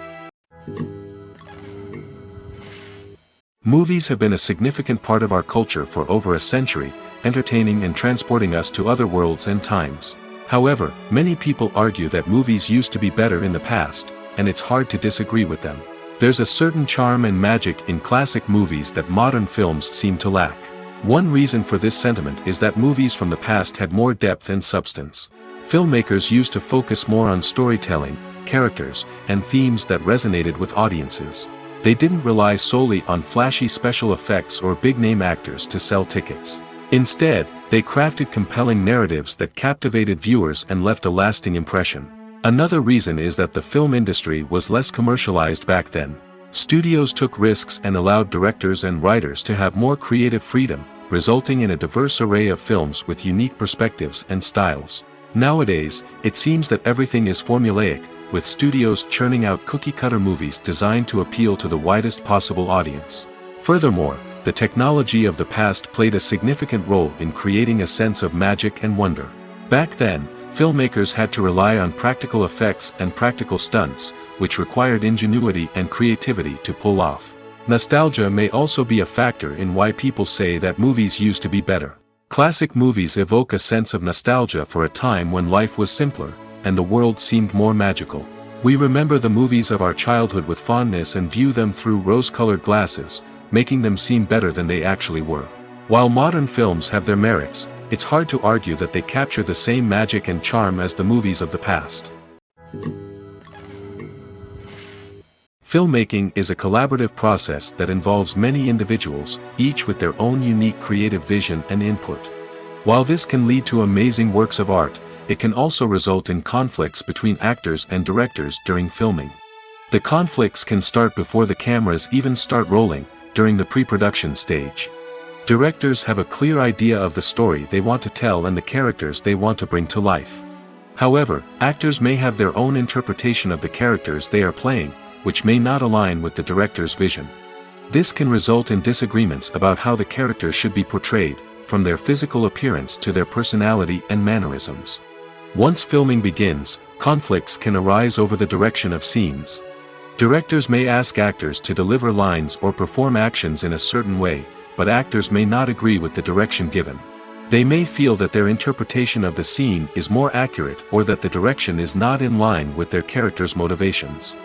Movies have been a significant part of our culture for over a century, entertaining and transporting us to other worlds and times. However, many people argue that movies used to be better in the past, and it's hard to disagree with them. There's a certain charm and magic in classic movies that modern films seem to lack. One reason for this sentiment is that movies from the past had more depth and substance. Filmmakers used to focus more on storytelling, characters, and themes that resonated with audiences. They didn't rely solely on flashy special effects or big-name actors to sell tickets. Instead, they crafted compelling narratives that captivated viewers and left a lasting impression. Another reason is that the film industry was less commercialized back then. Studios took risks and allowed directors and writers to have more creative freedom, resulting in a diverse array of films with unique perspectives and styles. Nowadays, it seems that everything is formulaic, with studios churning out cookie-cutter movies designed to appeal to the widest possible audience. Furthermore, the technology of the past played a significant role in creating a sense of magic and wonder. Back then, filmmakers had to rely on practical effects and practical stunts, which required ingenuity and creativity to pull off. Nostalgia may also be a factor in why people say that movies used to be better. Classic movies evoke a sense of nostalgia for a time when life was simpler, and the world seemed more magical. We remember the movies of our childhood with fondness and view them through rose-colored glasses, making them seem better than they actually were. While modern films have their merits, it's hard to argue that they capture the same magic and charm as the movies of the past. Filmmaking is a collaborative process that involves many individuals, each with their own unique creative vision and input. While this can lead to amazing works of art, it can also result in conflicts between actors and directors during filming. The conflicts can start before the cameras even start rolling, during the pre-production stage. Directors have a clear idea of the story they want to tell and the characters they want to bring to life. However, actors may have their own interpretation of the characters they are playing, which may not align with the director's vision. This can result in disagreements about how the character should be portrayed, from their physical appearance to their personality and mannerisms. Once filming begins, conflicts can arise over the direction of scenes. Directors may ask actors to deliver lines or perform actions in a certain way, but actors may not agree with the direction given. They may feel that their interpretation of the scene is more accurate or that the direction is not in line with their character's motivations.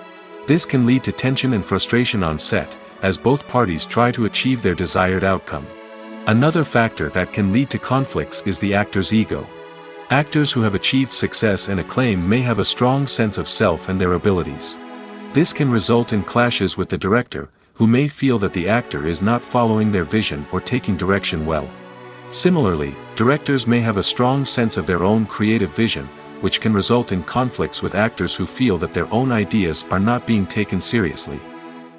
This can lead to tension and frustration on set, as both parties try to achieve their desired outcome. Another factor that can lead to conflicts is the actor's ego. Actors who have achieved success and acclaim may have a strong sense of self and their abilities. This can result in clashes with the director, who may feel that the actor is not following their vision or taking direction well. Similarly, directors may have a strong sense of their own creative vision, which can result in conflicts with actors who feel that their own ideas are not being taken seriously.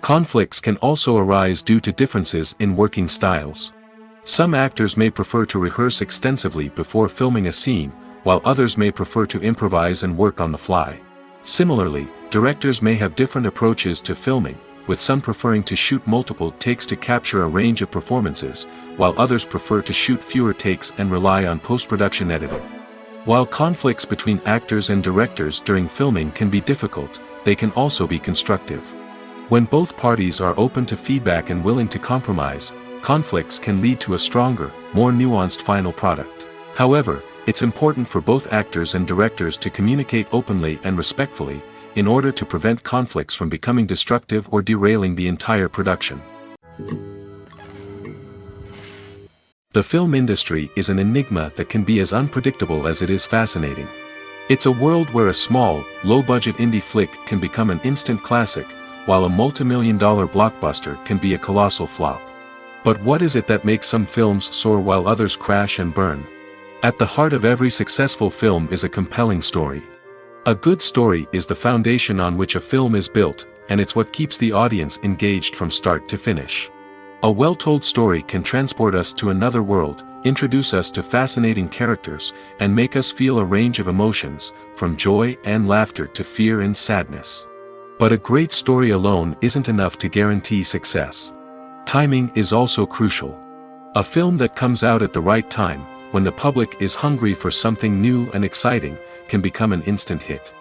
Conflicts can also arise due to differences in working styles. Some actors may prefer to rehearse extensively before filming a scene, while others may prefer to improvise and work on the fly. Similarly, directors may have different approaches to filming, with some preferring to shoot multiple takes to capture a range of performances, while others prefer to shoot fewer takes and rely on post-production editing. While conflicts between actors and directors during filming can be difficult, they can also be constructive. When both parties are open to feedback and willing to compromise, conflicts can lead to a stronger, more nuanced final product. However, it's important for both actors and directors to communicate openly and respectfully, in order to prevent conflicts from becoming destructive or derailing the entire production. The film industry is an enigma that can be as unpredictable as it is fascinating. It's a world where a small, low-budget indie flick can become an instant classic, while a multi-million-dollar blockbuster can be a colossal flop. But what is it that makes some films soar while others crash and burn? At the heart of every successful film is a compelling story. A good story is the foundation on which a film is built, and it's what keeps the audience engaged from start to finish. A well-told story can transport us to another world, introduce us to fascinating characters, and make us feel a range of emotions, from joy and laughter to fear and sadness. But a great story alone isn't enough to guarantee success. Timing is also crucial. A film that comes out at the right time, when the public is hungry for something new and exciting, can become an instant hit.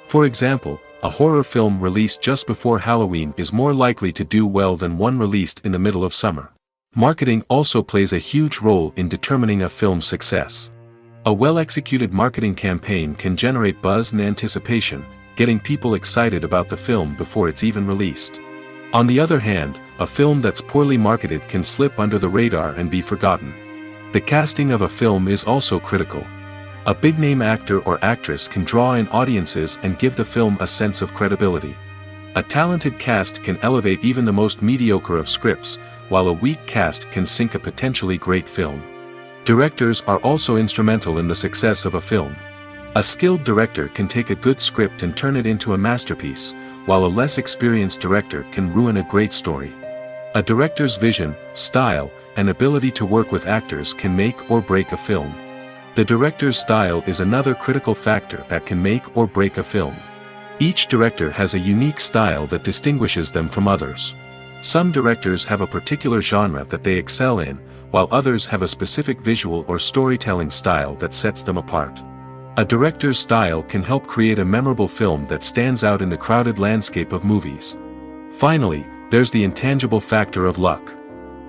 For example, a horror film released just before Halloween is more likely to do well than one released in the middle of summer. Marketing also plays a huge role in determining a film's success. A well-executed marketing campaign can generate buzz and anticipation, getting people excited about the film before it's even released. On the other hand, a film that's poorly marketed can slip under the radar and be forgotten. The casting of a film is also critical. A big-name actor or actress can draw in audiences and give the film a sense of credibility. A talented cast can elevate even the most mediocre of scripts, while a weak cast can sink a potentially great film. Directors are also instrumental in the success of a film. A skilled director can take a good script and turn it into a masterpiece, while a less experienced director can ruin a great story. A director's vision, style, and ability to work with actors can make or break a film. The director's style is another critical factor that can make or break a film. Each director has a unique style that distinguishes them from others. Some directors have a particular genre that they excel in, while others have a specific visual or storytelling style that sets them apart. A director's style can help create a memorable film that stands out in the crowded landscape of movies. Finally, there's the intangible factor of luck.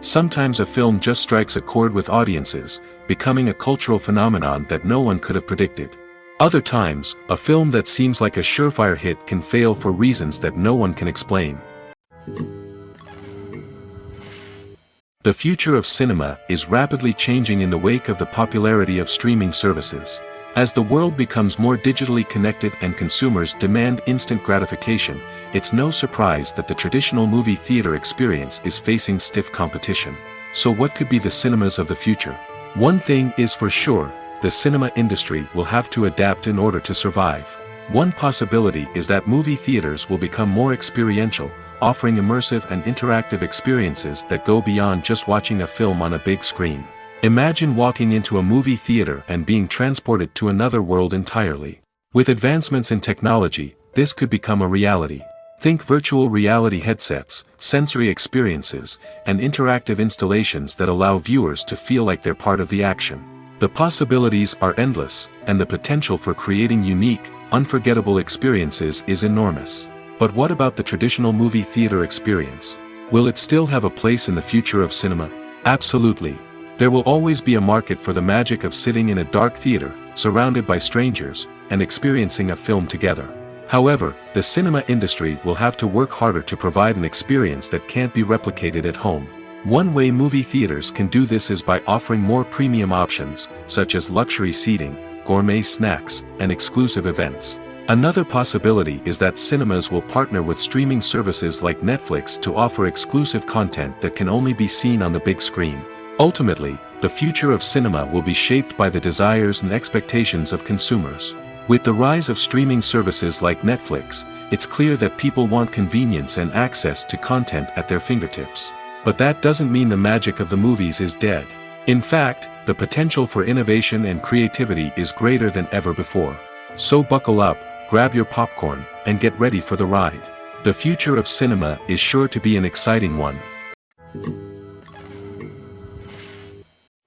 Sometimes a film just strikes a chord with audiences, becoming a cultural phenomenon that no one could have predicted. Other times, a film that seems like a surefire hit can fail for reasons that no one can explain. The future of cinema is rapidly changing in the wake of the popularity of streaming services. As the world becomes more digitally connected and consumers demand instant gratification, it's no surprise that the traditional movie theater experience is facing stiff competition. So what could be the cinemas of the future? One thing is for sure, the cinema industry will have to adapt in order to survive. One possibility is that movie theaters will become more experiential, offering immersive and interactive experiences that go beyond just watching a film on a big screen. Imagine walking into a movie theater and being transported to another world entirely. With advancements in technology, this could become a reality. Think virtual reality headsets, sensory experiences, and interactive installations that allow viewers to feel like they're part of the action. The possibilities are endless, and the potential for creating unique, unforgettable experiences is enormous. But what about the traditional movie theater experience? Will it still have a place in the future of cinema? Absolutely. There will always be a market for the magic of sitting in a dark theater, surrounded by strangers, and experiencing a film together. However, the cinema industry will have to work harder to provide an experience that can't be replicated at home. One way movie theaters can do this is by offering more premium options, such as luxury seating, gourmet snacks, and exclusive events. Another possibility is that cinemas will partner with streaming services like Netflix to offer exclusive content that can only be seen on the big screen. Ultimately, the future of cinema will be shaped by the desires and expectations of consumers. With the rise of streaming services like Netflix, it's clear that people want convenience and access to content at their fingertips. But that doesn't mean the magic of the movies is dead. In fact, the potential for innovation and creativity is greater than ever before. So buckle up, grab your popcorn, and get ready for the ride. The future of cinema is sure to be an exciting one.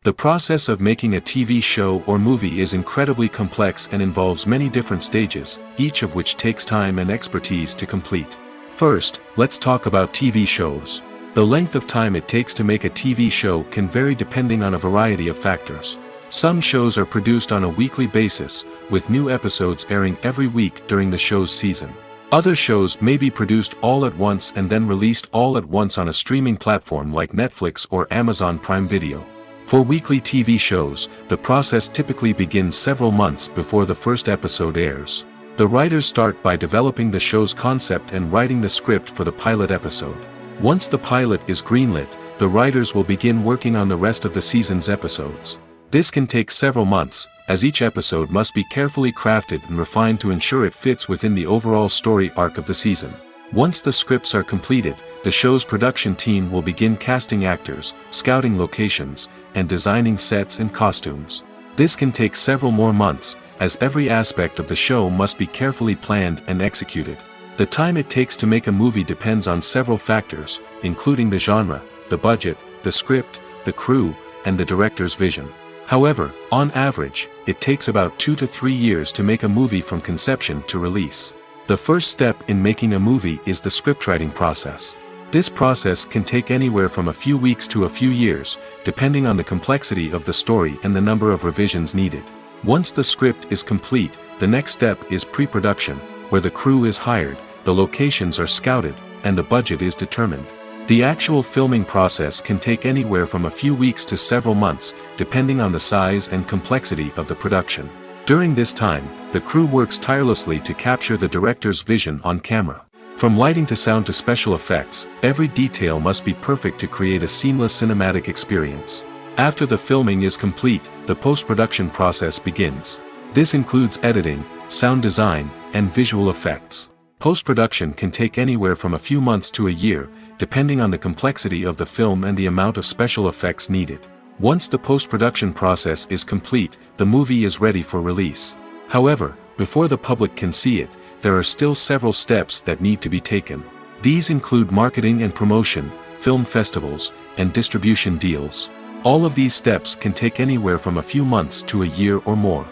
The process of making a TV show or movie is incredibly complex and involves many different stages, each of which takes time and expertise to complete. First, let's talk about TV shows. The length of time it takes to make a TV show can vary depending on a variety of factors. Some shows are produced on a weekly basis, with new episodes airing every week during the show's season. Other shows may be produced all at once and then released all at once on a streaming platform like Netflix or Amazon Prime Video. For weekly TV shows, the process typically begins several months before the first episode airs. The writers start by developing the show's concept and writing the script for the pilot episode. Once the pilot is greenlit, the writers will begin working on the rest of the season's episodes. This can take several months, as each episode must be carefully crafted and refined to ensure it fits within the overall story arc of the season. Once the scripts are completed, the show's production team will begin casting actors, scouting locations, and designing sets and costumes. This can take several more months, as every aspect of the show must be carefully planned and executed. The time it takes to make a movie depends on several factors, including the genre, the budget, the script, the crew, and the director's vision. However, on average, it takes about 2 to 3 years to make a movie from conception to release. The first step in making a movie is the scriptwriting process. This process can take anywhere from a few weeks to a few years, depending on the complexity of the story and the number of revisions needed. Once the script is complete, the next step is pre-production, where the crew is hired, the locations are scouted, and the budget is determined. The actual filming process can take anywhere from a few weeks to several months, depending on the size and complexity of the production. During this time, the crew works tirelessly to capture the director's vision on camera. From lighting to sound to special effects, every detail must be perfect to create a seamless cinematic experience. After the filming is complete, the post-production process begins. This includes editing, sound design, and visual effects. Post-production can take anywhere from a few months to a year, depending on the complexity of the film and the amount of special effects needed. Once the post-production process is complete, the movie is ready for release. However, before the public can see it, there are still several steps that need to be taken. These include marketing and promotion, film festivals, and distribution deals. All of these steps can take anywhere from a few months to a year or more.